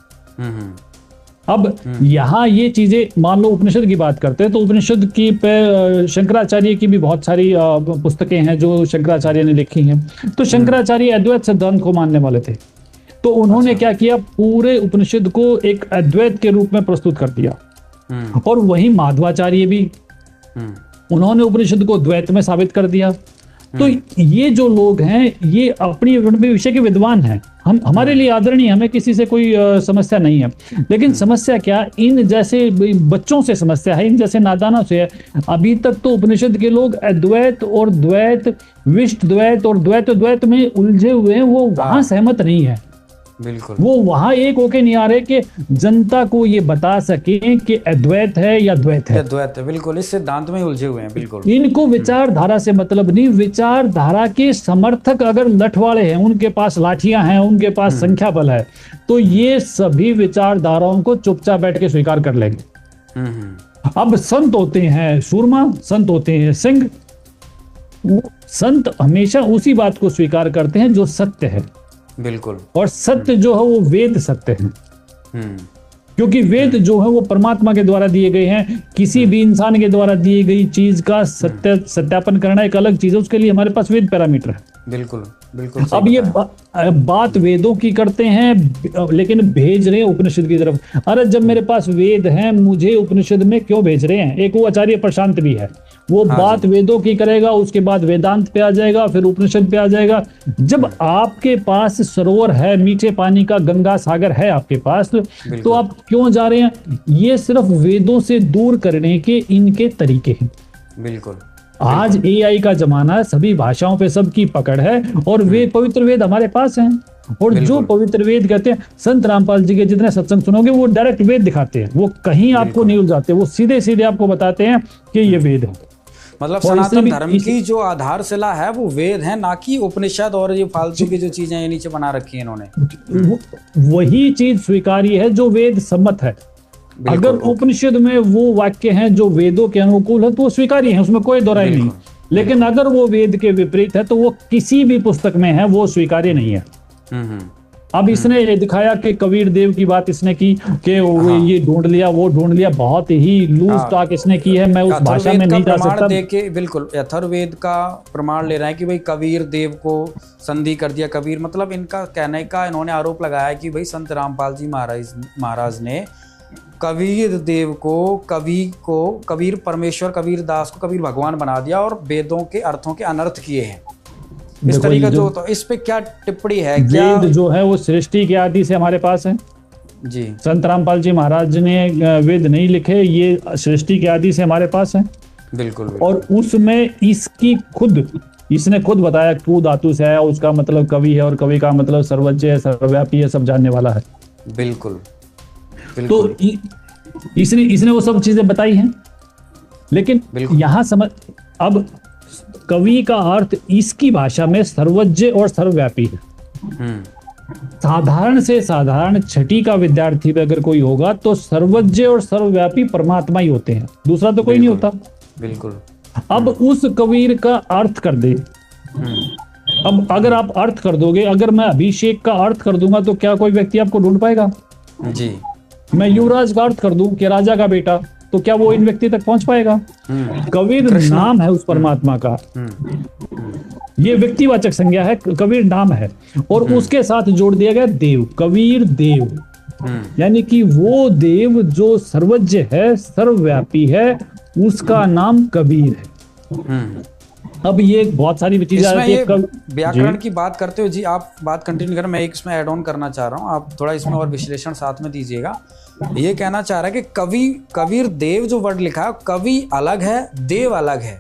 अब यहाँ ये चीजें, मान लो उपनिषद की बात करते हैं तो उपनिषद की पे शंकराचार्य की भी बहुत सारी पुस्तकें हैं जो शंकराचार्य ने लिखी हैं। तो शंकराचार्य अद्वैत सिद्धांत को मानने वाले थे। तो उन्होंने क्या किया, पूरे उपनिषद को एक अद्वैत के रूप में प्रस्तुत कर दिया। और वही माधवाचार्य भी, उन्होंने उपनिषद को द्वैत में साबित कर दिया। तो ये जो लोग हैं ये अपनी विषय के विद्वान हैं। हम, हमारे लिए आदरणीय, हमें किसी से कोई समस्या नहीं है। लेकिन समस्या क्या, इन जैसे बच्चों से समस्या है, इन जैसे नादानों से है। अभी तक तो उपनिषद के लोग अद्वैत और द्वैत, विशिष्ट द्वैत और द्वैत द्वैत में उलझे हुए हैं। वो वहां सहमत नहीं है। बिल्कुल, वो वहां एक होके नहीं आ रहे कि जनता को ये बता सके कि अद्वैत है या द्वैत है। द्वैत है, बिल्कुल, इस सिद्धांत में उलझे हुए हैं। बिल्कुल, इनको विचारधारा से मतलब नहीं। विचारधारा के समर्थक अगर लठवाड़े हैं, उनके पास लाठियां हैं, उनके पास संख्या बल है, तो ये सभी विचारधाराओं को चुपचाप बैठ के स्वीकार कर लेंगे। अब संत होते हैं सूरमा, संत होते हैं सिंह। संत हमेशा उसी बात को स्वीकार करते हैं जो सत्य है। बिल्कुल, और सत्य जो है वो वेद सत्य है। क्योंकि वेद जो है वो परमात्मा के द्वारा दिए गए हैं। किसी भी इंसान के द्वारा दी गई चीज का सत्यापन करना एक अलग चीज है, उसके लिए हमारे पास वेद पैरामीटर है। बिल्कुल बिल्कुल। अब ये बात वेदों की करते हैं, लेकिन भेज रहे हैं उपनिषद की तरफ। अरे जब मेरे पास वेद हैं, मुझे उपनिषद में क्यों भेज रहे हैं? एक वो आचार्य प्रशांत भी है, वो बात वेदों की करेगा, उसके बाद वेदांत पे आ जाएगा, फिर उपनिषद पे आ जाएगा। जब आपके पास सरोवर है, मीठे पानी का गंगा सागर है आपके पास, तो आप क्यों जा रहे हैं? ये सिर्फ वेदों से दूर करने के इनके तरीके हैं। बिल्कुल, आज AI का जमाना है, सभी भाषाओं पे सबकी पकड़ है, और वे पवित्र वेद हमारे पास हैं। और जो पवित्र वेद कहते हैं, संत रामपाल जी के जितने सत्संग सुनोगे वो डायरेक्ट वेद दिखाते हैं। वो कहीं आपको नहीं उलझाते, वो सीधे सीधे आपको बताते हैं कि ये वेद है। मतलब सनातन धर्म की जो आधारशिला है वो वेद है, ना कि उपनिषद और ये फालतू की जो चीजें ये नीचे बना रखी है इन्होंने। वही चीज स्वीकार्य है जो वेद सम्मत है। अगर उपनिषद में वो वाक्य हैं जो वेदों के अनुकूल है तो वो स्वीकार्य है, उसमें कोई दोहराई नहीं। लेकिन अगर वो वेद के विपरीत है तो वो किसी भी पुस्तक में है, वो स्वीकार्य नहीं है। अब इसने ये दिखाया कि कबीर देव की बात इसने की कि ये ढूंढ लिया, वो ढूंढ लिया, बहुत ही लूज टॉक इसने की है। मैं उस भाषा में नहीं जा सकता। देके बिल्कुल अथर्ववेद का प्रमाण ले रहे हैं कि भाई कबीर देव को संधि कर दिया। कबीर मतलब इनका कहने का, इन्होंने आरोप लगाया है कि भाई संत रामपाल जी महाराज ने कबीर देव को, कबीर परमेश्वर, कबीर दास को कबीर भगवान बना दिया और वेदों के अर्थों के अनर्थ किए हैं। इस तरीके जो, तो इस पे क्या टिप्पणी है? वेद जो है वो सृष्टि के आदि से हमारे पास है जी। संत रामपाल जी महाराज ने वेद नहीं लिखे, ये सृष्टि के आदि से हमारे पास है। बिल्कुल। और उसमें इसने खुद बताया कु धातु से है, उसका मतलब कवि है, और कवि का मतलब सर्वज्ञ है, सर्वव्यापी है, सब जानने वाला है। बिल्कुल। तो इसने वो सब चीजें बताई हैं। लेकिन यहां समझ, अब कवि का अर्थ इसकी भाषा में सर्वज्ञ और सर्वव्यापी है। साधारण से साधारण छठी का विद्यार्थी भी अगर कोई होगा तो सर्वज्ञ और सर्वव्यापी परमात्मा ही होते हैं, दूसरा तो कोई नहीं होता। बिल्कुल। अब उस कबीर का अर्थ कर दे। अब अगर आप अर्थ कर दोगे, अगर मैं अभिषेक का अर्थ कर दूंगा तो क्या कोई व्यक्ति आपको ढूंढ पाएगा? जी। मैं युवराज का अर्थ कर दूं कि राजा का बेटा, तो क्या वो इन व्यक्ति तक पहुंच पाएगा? कबीर नाम है उस परमात्मा का, ये व्यक्तिवाचक संज्ञा है, कबीर नाम है, और उसके साथ जोड़ दिया गया देव, कबीर देव, यानी कि वो देव जो सर्वज्ञ है, सर्वव्यापी है, उसका नाम कबीर है। अब ये बहुत सारी चीजें आती है। व्याकरण की बात करते हो जी, आप बात कंटिन्यू करें, मैं एक इसमें ऐड ऑन करना चाह रहा हूँ, आप थोड़ा इसमें और विश्लेषण साथ में दीजिएगा। ये कहना चाह रहा है कि कबीर देव जो वर्ड लिखा है, कवि अलग है, देव अलग है।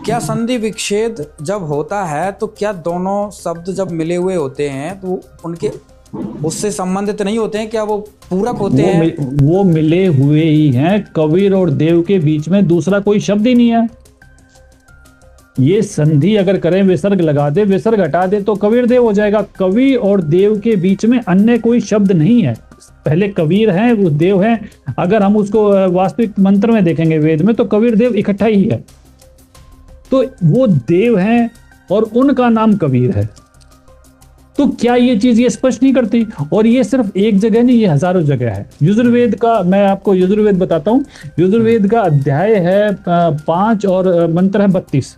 क्या संधि विच्छेद जब होता है तो क्या दोनों शब्द जब मिले हुए होते हैं तो उनके उससे संबंधित नहीं होते हैं? क्या वो पूरक होते हैं? वो मिले हुए ही हैं। कबीर और देव के बीच में दूसरा कोई शब्द ही नहीं है। ये संधि अगर करें, विसर्ग लगा दे, विसर्ग हटा दे तो कबीर देव हो जाएगा। कवि और देव के बीच में अन्य कोई शब्द नहीं है। पहले कबीर हैं, वो देव हैं। अगर हम उसको वास्तविक मंत्र में देखेंगे वेद में, तो कबीर देव इकट्ठा ही है। तो वो देव हैं और उनका नाम कबीर है। तो क्या ये चीज ये स्पष्ट नहीं करती? और ये सिर्फ एक जगह नहीं, ये हजारों जगह है। यजुर्वेद का, मैं आपको यजुर्वेद बताता हूँ। यजुर्वेद का अध्याय है 5 और मंत्र है 32।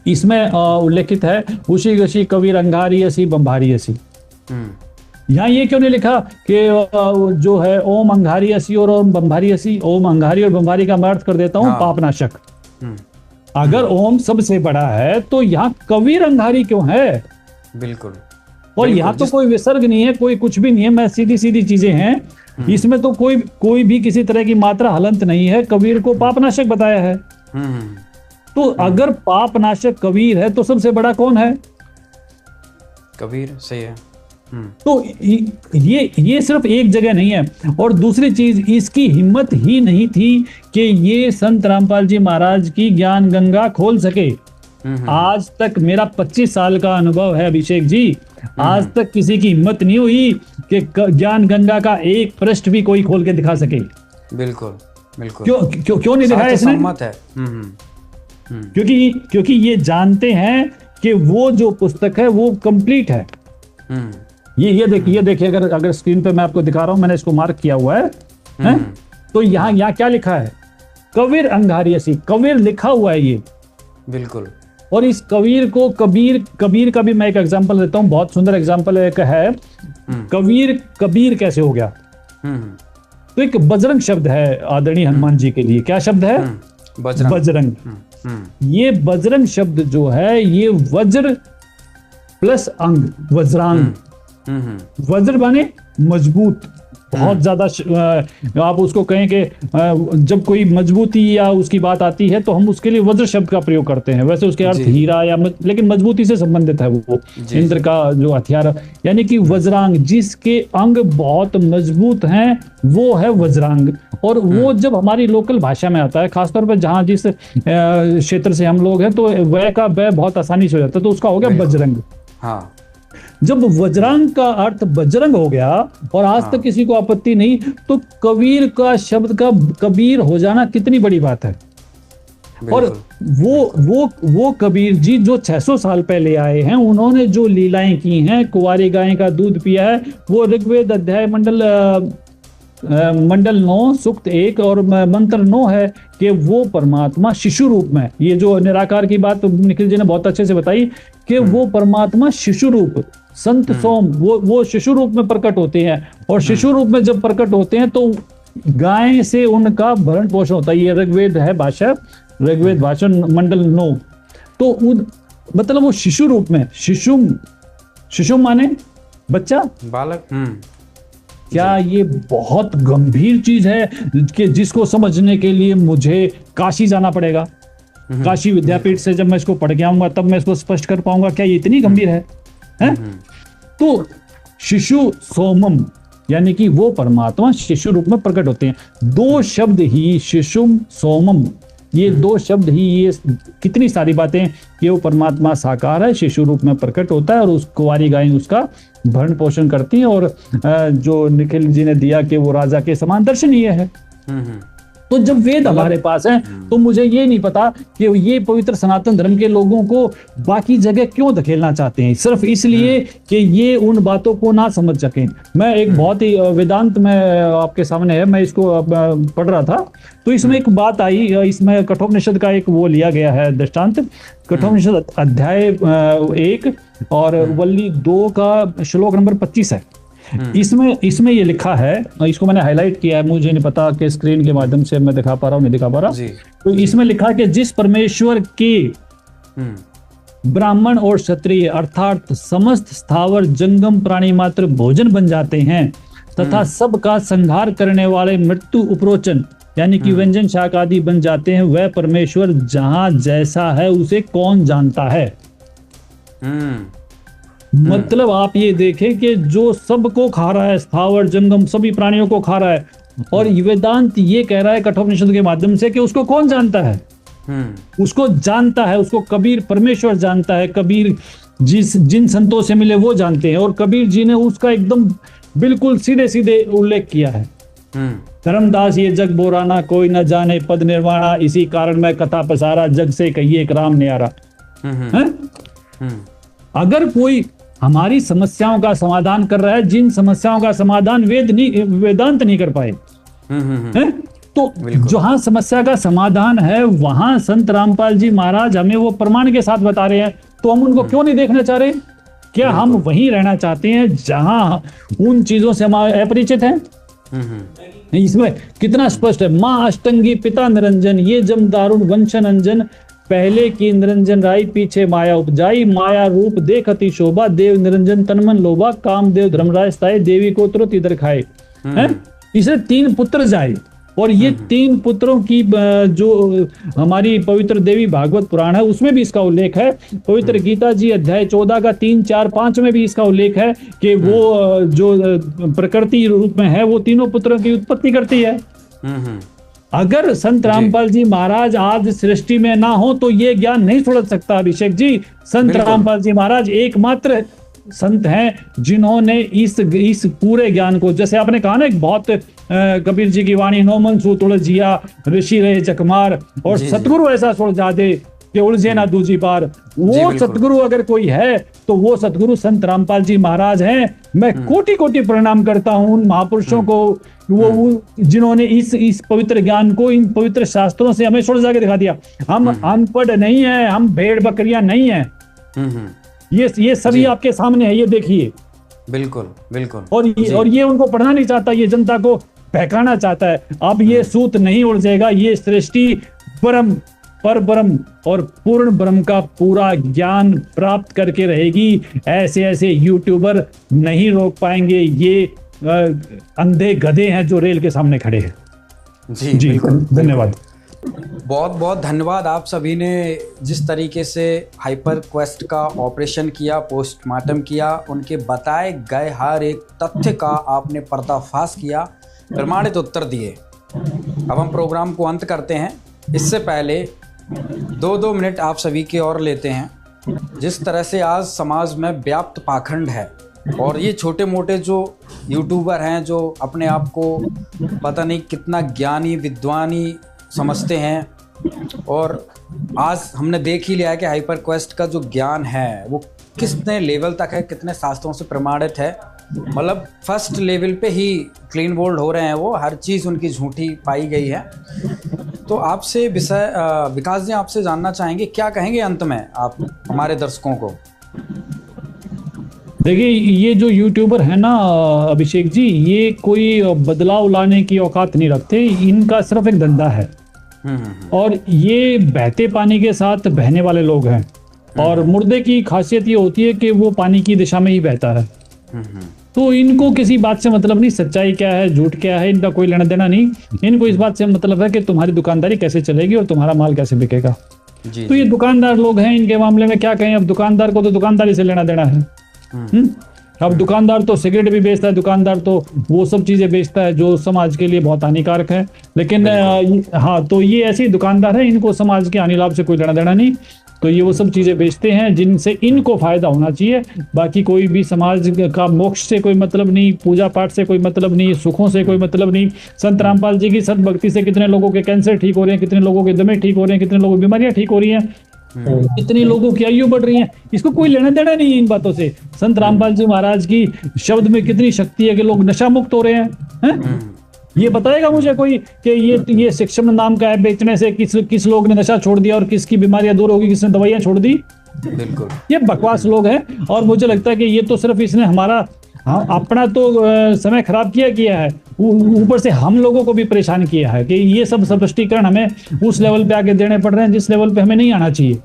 इसमें उल्लेखित है उसी गशी कबीर अंगारियसी बंभारियसी। यहाँ ये क्यों नहीं लिखा कि जो है ओम अंगारियसी और ओम बंभारियसी? ओम अंगारी और बंभारी का मैं अर्थ कर देता हूँ पापनाशक। अगर ओम सबसे बड़ा है तो यहाँ कबीर अंगारी क्यों है? बिल्कुल। और यहाँ तो कोई विसर्ग नहीं है, कोई कुछ भी नहीं है, मैं सीधी सीधी चीजें हैं। इसमें तो कोई भी किसी तरह की मात्रा हलंत नहीं है। कबीर को पापनाशक बताया है। तो अगर पापनाशक कबीर है तो सबसे बड़ा कौन है? कबीर। सही है। तो ये सिर्फ एक जगह नहीं है। और दूसरी चीज, इसकी हिम्मत ही नहीं थी कि ये संत रामपाल जी महाराज की ज्ञान गंगा खोल सके। आज तक मेरा 25 साल का अनुभव है अभिषेक जी, आज तक किसी की हिम्मत नहीं हुई कि ज्ञान गंगा का एक पृष्ठ भी कोई खोल के दिखा सके। बिल्कुल बिल्कुल। क्यों नहीं दिखाया इसने? सम्मत है। क्योंकि ये जानते हैं कि वो जो पुस्तक है वो कंप्लीट है। ये देखिए अगर स्क्रीन पे मैं आपको दिखा रहा हूं, मैंने इसको मार्क किया हुआ है। तो यहाँ क्या लिखा है? कबीर अंगारियसी, कबीर लिखा हुआ है ये। बिल्कुल। और इस कबीर को कबीर का भी मैं एक एग्जांपल देता हूं, बहुत सुंदर एग्जांपल एक है। कबीर कैसे हो गया? तो एक बजरंग शब्द है आदरणीय हनुमान जी के लिए। क्या शब्द है? बजरंग। ये बजरंग शब्द जो है, ये वज्र प्लस अंग, वज्रांग। वज्र माने मजबूत, बहुत ज्यादा। आप उसको कहें कि जब कोई मजबूती या उसकी बात आती है तो हम उसके लिए वज्र शब्द का प्रयोग करते हैं। वैसे उसके अर्थ हीरा या लेकिन मजबूती से संबंधित है वो इंद्र का जो हथियार, यानी कि वज्रांग, जिसके अंग बहुत मजबूत हैं, वो है वज्रांग। और वो जब हमारी लोकल भाषा में आता है, खासतौर पर जहाँ जिस क्षेत्र से हम लोग हैं, तो वह का वह बहुत आसानी से हो जाता है, तो उसका हो गया बजरंग। हाँ। जब वज्रांग का अर्थ बजरंग हो गया और आज तक किसी को आपत्ति नहीं, तो कबीर का शब्द का कबीर हो जाना कितनी बड़ी बात है। और वो कबीर जी जो 600 साल पहले आए हैं, उन्होंने जो लीलाएं की हैं, कुंवारी गाय का दूध पिया है, वो ऋग्वेद अध्याय मंडल 9 सूक्त 1 और मंत्र 9 है कि वो परमात्मा शिशु रूप में, ये जो निराकार की बात निखिल जी ने बहुत अच्छे से बताई कि वो परमात्मा शिशु रूप, संत सोम, वो शिशु रूप में प्रकट होते हैं। और शिशु रूप में जब प्रकट होते हैं तो गाय से उनका भरण पोषण होता है। ये ऋग्वेद है भाषा, ऋग्वेद भाषा मंडल 9। तो मतलब वो शिशु रूप में, शिशु माने बच्चा, बालक। क्या ये बहुत गंभीर चीज है कि जिसको समझने के लिए मुझे काशी जाना पड़ेगा? काशी विद्यापीठ से जब मैं इसको पढ़ के आऊंगा तब मैं इसको स्पष्ट कर पाऊंगा। क्या ये इतनी गंभीर है? तो शिशु सोमम, यानी कि वो परमात्मा शिशु रूप में प्रकट होते हैं। 2 शब्द ही शिशुम सोमम, ये दो शब्द ही, ये कितनी सारी बातें कि वो परमात्मा साकार है, शिशु रूप में प्रकट होता है और उस कुंवारी गायें उसका भरण पोषण करती हैं। और जो निखिल जी ने दिया कि वो राजा के समान दर्शनीय है। तो जब वेद हमारे पास है तो मुझे ये नहीं पता कि ये पवित्र सनातन धर्म के लोगों को बाकी जगह क्यों धकेलना चाहते हैं, सिर्फ इसलिए कि ये उन बातों को ना समझ सकें। मैं एक बहुत ही वेदांत में आपके सामने है, मैं इसको पढ़ रहा था तो इसमें एक बात आई, इसमें कठोपनिषद का एक वो लिया गया है दृष्टांत। कठोपनिषद अध्याय 1 और वल्ली 2 का श्लोक नंबर 25 है। इसमें ये लिखा है, इसको मैंने हाईलाइट किया है, मुझे नहीं पता कि स्क्रीन के माध्यम से मैं दिखा पा रहा हूँ नहीं दिखा पा रहा। तो इसमें लिखा है कि जिस परमेश्वर के ब्राह्मण और क्षत्रिय अर्थात समस्त स्थावर जंगम प्राणी मात्र भोजन बन जाते हैं तथा सबका संहार करने वाले मृत्यु उपरोचन यानी कि व्यंजन शाक आदि बन जाते हैं, वह परमेश्वर जहां जैसा है उसे कौन जानता है। मतलब आप ये देखें कि जो सबको खा रहा है, स्थावर जंगम सभी प्राणियों को खा रहा है, और वेदांत ये कह रहा है कठोपनिषद के माध्यम से कि उसको कौन जानता है। उसको जानता है, उसको कबीर परमेश्वर जानता है। कबीर जिन संतों से मिले वो जानते हैं, और कबीर जी ने उसका एकदम बिल्कुल सीधे सीधे उल्लेख किया है। धर्मदास ये जग बोराना कोई न जाने पद निर्वाणा, इसी कारण मैं कथा पसारा जग से कहिए एक राम न्यारा। अगर कोई हमारी समस्याओं का समाधान कर रहा है, जिन समस्याओं का समाधान वेदांत नहीं कर पाए, तो जहां समस्या का समाधान है वहां संत रामपाल जी महाराज हमें वो प्रमाण के साथ बता रहे हैं, तो हम उनको क्यों नहीं देखना चाह रहे? क्या हम वहीं रहना चाहते हैं जहां उन चीजों से हम अपरिचित हैं? इसमें कितना स्पष्ट है, माँ अष्टंगी पिता निरंजन, ये जम दारुण वंशन अंजन, पहले की निरंजन राई पीछे माया उपजाई, माया रूप देख अति शोभा, देव निरंजन तनमन लोभा, कामदेव धर्मराज ताए, देवी को तुरंत इधर खाए। इसे 3 पुत्र जाए, और ये 3 पुत्रों की जो हमारी पवित्र देवी भागवत पुराण है उसमें भी इसका उल्लेख है। पवित्र गीता जी अध्याय 14 का 3, 4, 5 में भी इसका उल्लेख है कि वो जो प्रकृति रूप में है वो तीनों पुत्रों की उत्पत्ति करती है। अगर संत रामपाल जी महाराज आज सृष्टि में ना हो तो ये ज्ञान नहीं सुलझ सकता अभिषेक जी। संत रामपाल जी महाराज एकमात्र संत हैं जिन्होंने इस पूरे ज्ञान को, जैसे आपने कहा ना, एक बहुत कबीर जी की वाणी, नो मन सू तुलजिया ऋषि रहे चकमार, और सतगुरु ऐसा सुलझा दे कि उलझे ना दूजी बार। वो सतगुरु अगर कोई है तो वो सतगुरु संत रामपाल जी महाराज हैं। मैं कोटि कोटि प्रणाम करता हूं उन महापुरुषों को, वो जिन्होंने इस पवित्र ज्ञान को इन पवित्र शास्त्रों से हमें सुलझा के दिखा दिया। हम अनपढ़ नहीं है, हम भेड़ बकरियां नहीं है, ये सभी आपके सामने है, ये देखिए। बिल्कुल बिल्कुल। और ये उनको पढ़ना नहीं चाहता, ये जनता को बहकाना चाहता है। अब ये सूत नहीं उलझेगा, ये सृष्टि परम पर ब्रह्म और पूर्ण ब्रह्म का पूरा ज्ञान प्राप्त करके रहेगी। ऐसे यूट्यूबर नहीं रोक पाएंगे, ये अंधे गधे हैं जो रेल के सामने खड़े हैं। जी धन्यवाद। बहुत बहुत धन्यवाद आप सभी ने जिस तरीके से हाइपर क्वेस्ट का ऑपरेशन किया, पोस्टमार्टम किया, उनके बताए गए हर एक तथ्य का आपने पर्दाफाश किया, प्रमाणित उत्तर दिए। अब हम प्रोग्राम को अंत करते हैं। इससे पहले 2-2 मिनट आप सभी के और लेते हैं। जिस तरह से आज समाज में व्याप्त पाखंड है, और ये छोटे मोटे जो यूट्यूबर हैं जो अपने आप को पता नहीं कितना ज्ञानी विद्वानी समझते हैं, और आज हमने देख ही लिया है कि हाइपर क्वेस्ट का जो ज्ञान है वो कितने लेवल तक है, कितने शास्त्रों से प्रमाणित है। मतलब फर्स्ट लेवल पे ही क्लीन बोल्ड हो रहे हैं वो, हर चीज़ उनकी झूठी पाई गई है। तो आपसे विकास जी आपसे जानना चाहेंगे, क्या कहेंगे अंत में आप हमारे दर्शकों को? देखिए, ये जो यूट्यूबर है ना अभिषेक जी, ये कोई बदलाव लाने की औकात नहीं रखते, इनका सिर्फ एक धंधा है। और ये बहते पानी के साथ बहने वाले लोग हैं, और मुर्दे की खासियत ये होती है कि वो पानी की दिशा में ही बहता है। तो इनको किसी बात से मतलब नहीं, सच्चाई क्या है झूठ क्या है इनका कोई लेना देना नहीं। इनको इस बात से मतलब है कि तुम्हारी दुकानदारी कैसे चलेगी और तुम्हारा माल कैसे बिकेगा। तो ये दुकानदार लोग हैं, इनके मामले में क्या कहें। अब दुकानदार को तो दुकानदारी से लेना देना है। अब दुकानदार तो सिगरेट भी बेचता है, दुकानदार तो वो सब चीजें बेचता है जो समाज के लिए बहुत हानिकारक है। लेकिन हाँ, तो ये ऐसे दुकानदार है, इनको समाज के हानि लाभ से कोई लेना देना नहीं। तो ये वो सब चीजें बेचते हैं जिनसे इनको फायदा होना चाहिए। बाकी कोई भी समाज का मोक्ष से कोई मतलब नहीं, पूजा पाठ से कोई मतलब नहीं, सुखों से कोई मतलब नहीं। संत रामपाल जी की सत भक्ति से कितने लोगों के कैंसर ठीक हो रहे हैं, कितने लोगों के दमे ठीक हो रहे हैं, कितने लोगों की बीमारियां ठीक हो रही हैं, कितने लोगों की आयु बढ़ रही है। इसको कोई लेना देना नहीं है इन बातों से। संत रामपाल जी महाराज की शब्द में कितनी शक्ति है कि लोग नशा मुक्त हो रहे हैं। ये बताएगा मुझे कोई कि ये शिक्षम नाम का ऐप बेचने से किस लोग ने नशा छोड़ दिया और किसकी बीमारियां दूर होगी, किसने दवाइयां छोड़ दी। बिल्कुल, ये बकवास लोग हैं। और मुझे लगता है कि ये तो सिर्फ इसने हमारा अपना तो समय खराब किया है, ऊपर से हम लोगों को भी परेशान किया है कि ये सब स्पष्टीकरण हमें उस लेवल पे आगे देने पड़ रहे हैं जिस लेवल पे हमें नहीं आना चाहिए।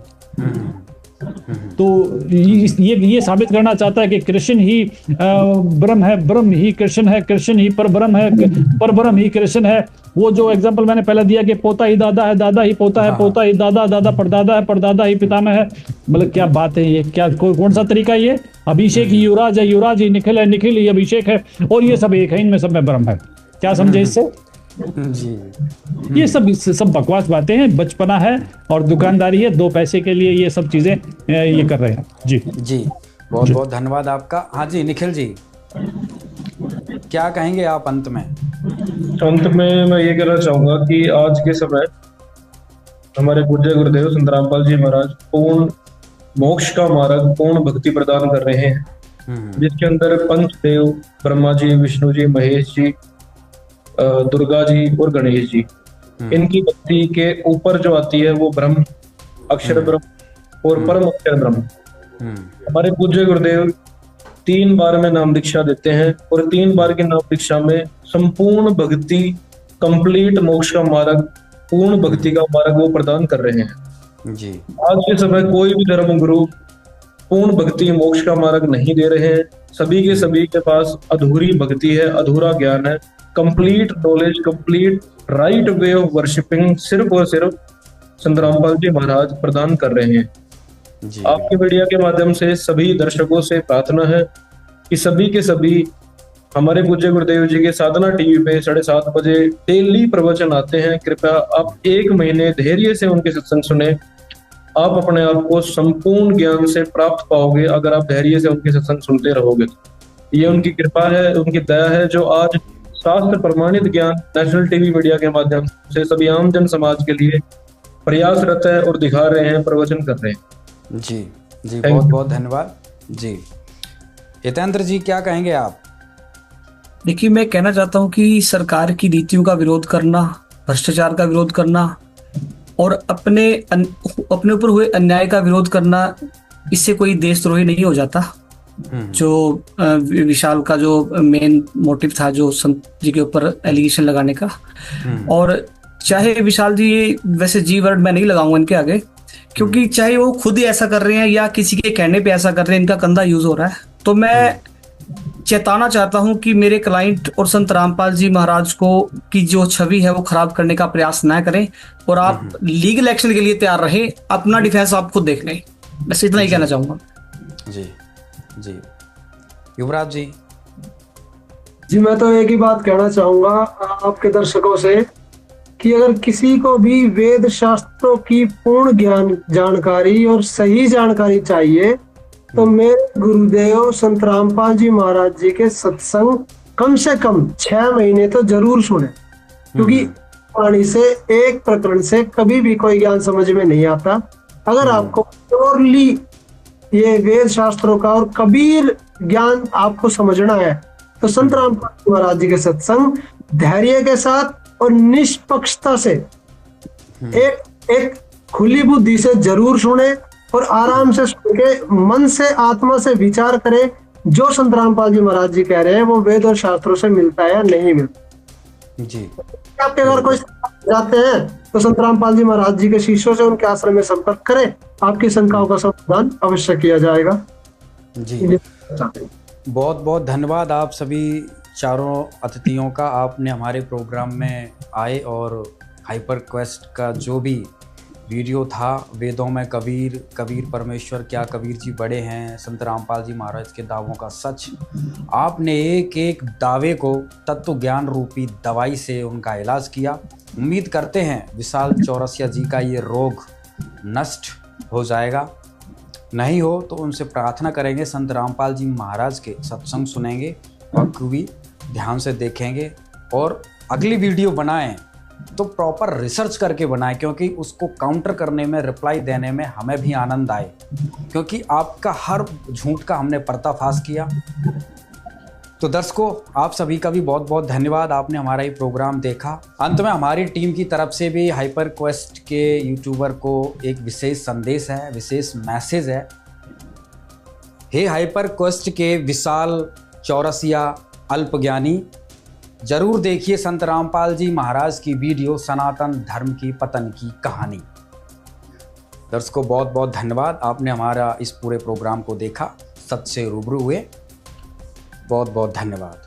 तो ये साबित करना चाहता है कि कृष्ण ही ब्रह्म है, ब्रह्म ही कृष्ण है, कृष्ण ही परब्रह्म है, परब्रह्म ही कृष्ण है। वो जो एग्जांपल मैंने पहले दिया कि पोता ही दादा है, दादा ही पोता है, पोता ही दादा, दादा परदादा है, परदादा ही पितामह है। मतलब क्या बात है ये, क्या कौन सा तरीका ये? अभिषेक ही युवराज है, युवराज ही निखिल है, निखिल ही अभिषेक है, और ये सब एक है, इनमें सब में ब्रह्म है। क्या समझे इससे? जी, ये सब बकवास बातें हैं, बचपना है और दुकानदारी है, 2 पैसे के लिए ये सब चीजें ये कर रहे हैं। जी जी, बहुत बहुत धन्यवाद आपका। हाँ जी, निखिल जी, क्या कहेंगे आप अंत में? अंत में मैं ये कहना चाहूंगा कि आज के समय हमारे पूज्य गुरुदेव संत रामपाल जी महाराज पूर्ण मोक्ष का मार्ग, पूर्ण भक्ति प्रदान कर रहे हैं, जिसके अंदर पंचदेव ब्रह्मा जी, विष्णु जी, महेश जी, दुर्गा जी और गणेश जी, इनकी भक्ति के ऊपर जो आती है वो ब्रह्म, अक्षर ब्रह्म और परम अक्षर ब्रह्म। हमारे पूज्य गुरुदेव 3 बार में नाम दीक्षा देते हैं और 3 बार की नाम दीक्षा में संपूर्ण भक्ति, कंप्लीट मोक्ष का मार्ग, पूर्ण भक्ति का मार्ग वो प्रदान कर रहे हैं। जी, आज के समय कोई भी धर्म गुरु पूर्ण भक्ति मोक्ष का मार्ग नहीं दे रहे हैं। सभी के सभी के पास अधूरी भक्ति है, अधूरा ज्ञान है। Complete knowledge, complete right way of worshipping सिर्फ और सिर्फ संत रामपाल जी महाराज प्रदान कर रहे हैं। आपके मीडिया के माध्यम से सभी दर्शकों से प्रार्थना है कि सभी के सभी हमारे पूज्य गुरुदेव जी के साधना टीवी पे 7:30 बजे डेली प्रवचन आते हैं। कृपया आप 1 महीने धैर्य से उनके सत्संग सुने। आप अपने आप को संपूर्ण ज्ञान से प्राप्त पाओगे अगर आप धैर्य से उनके सत्संग सुनते रहोगे। ये उनकी कृपा है, उनकी दया है, जो आज शास्त्र प्रमाणित ज्ञान नेशनल टीवी मीडिया के माध्यम से सभी आम जन समाज के लिए प्रयासरत है और दिखा रहे हैं, प्रवचन कर रहे हैं। जी जी, बहुत बहुत धन्यवाद। जी, हितेंद्र जी, क्या कहेंगे आप? देखिए, मैं कहना चाहता हूं कि सरकार की नीतियों का विरोध करना, भ्रष्टाचार का विरोध करना और अपने ऊपर हुए अन्याय का विरोध करना, इससे कोई देशद्रोही नहीं हो जाता। जो विशाल का जो मेन मोटिव था, जो संत जी के ऊपर एलिगेशन लगाने का, और चाहे विशाल जी, वैसे जी वर्ड मैं नहीं लगाऊंगा इनके आगे, क्योंकि चाहे वो खुद ही ऐसा कर रहे हैं या किसी के कहने पे ऐसा कर रहे हैं, इनका कंधा यूज हो रहा है। तो मैं चेताना चाहता हूं कि मेरे क्लाइंट और संत रामपाल जी महाराज को की जो छवि है वो खराब करने का प्रयास ना करें, और आप लीगल एक्शन के लिए तैयार रहे। अपना डिफेंस आप खुद देख लें, बस इतना ही कहना चाहूंगा। जी जी, युवराज जी। जी, मैं तो एक ही बात कहना चाहूंगा आपके दर्शकों से कि अगर किसी को भी वेद शास्त्रों की पूर्ण ज्ञान जानकारी और सही जानकारी चाहिए तो मेरे गुरुदेव संत रामपाल जी महाराज जी के सत्संग कम से कम 6 महीने तो जरूर सुने, क्योंकि वाणी से, एक प्रकरण से कभी भी कोई ज्ञान समझ में नहीं आता। अगर आपको प्योरली ये वेद शास्त्रों का और कबीर ज्ञान आपको समझना है तो संत रामपाल जी महाराज जी के सत्संग धैर्य के साथ और निष्पक्षता से एक खुली बुद्धि से जरूर सुने और आराम से सुन के मन से, आत्मा से विचार करें जो संत रामपाल जी महाराज जी कह रहे हैं वो वेद और शास्त्रों से मिलता है या नहीं मिलता। जी, आपके अगर कोई जाते हैं तो संत रामपाल जी महाराज जी के शिष्यों से उनके आश्रम में संपर्क करें, आपकी शंकाओं का समाधान अवश्य किया जाएगा। जी, बहुत बहुत धन्यवाद आप सभी चारों अतिथियों का। आपने हमारे प्रोग्राम में आए और हाइपर क्वेस्ट का जो भी वीडियो था वेदों में कबीर, कबीर परमेश्वर, क्या कबीर जी बड़े हैं, संत रामपाल जी महाराज के दावों का सच। आपने एक एक दावे को तत्व ज्ञान रूपी दवाई से उनका इलाज किया। उम्मीद करते हैं विशाल चौरसिया जी का ये रोग नष्ट हो जाएगा। नहीं हो तो उनसे प्रार्थना करेंगे, संत रामपाल जी महाराज के सत्संग सुनेंगे, बखूबी ध्यान से देखेंगे और अगली वीडियो बनाएं तो प्रॉपर रिसर्च करके बनाएं, क्योंकि उसको काउंटर करने में, रिप्लाई देने में हमें भी आनंद आए, क्योंकि आपका हर झूठ का हमने पर्दाफाश किया। तो दर्शकों, आप सभी का भी बहुत बहुत धन्यवाद, आपने हमारा ये प्रोग्राम देखा। अंत में हमारी टीम की तरफ से भी हाइपर क्वेस्ट के यूट्यूबर को एक विशेष संदेश है, विशेष मैसेज है। हे हाइपर क्वेस्ट के विशाल चौरसिया अल्पज्ञानी, जरूर देखिए संत रामपाल जी महाराज की वीडियो सनातन धर्म की पतन की कहानी। दर्शकों, बहुत बहुत धन्यवाद, आपने हमारा इस पूरे प्रोग्राम को देखा, सच से रूबरू हुए। बहुत बहुत धन्यवाद।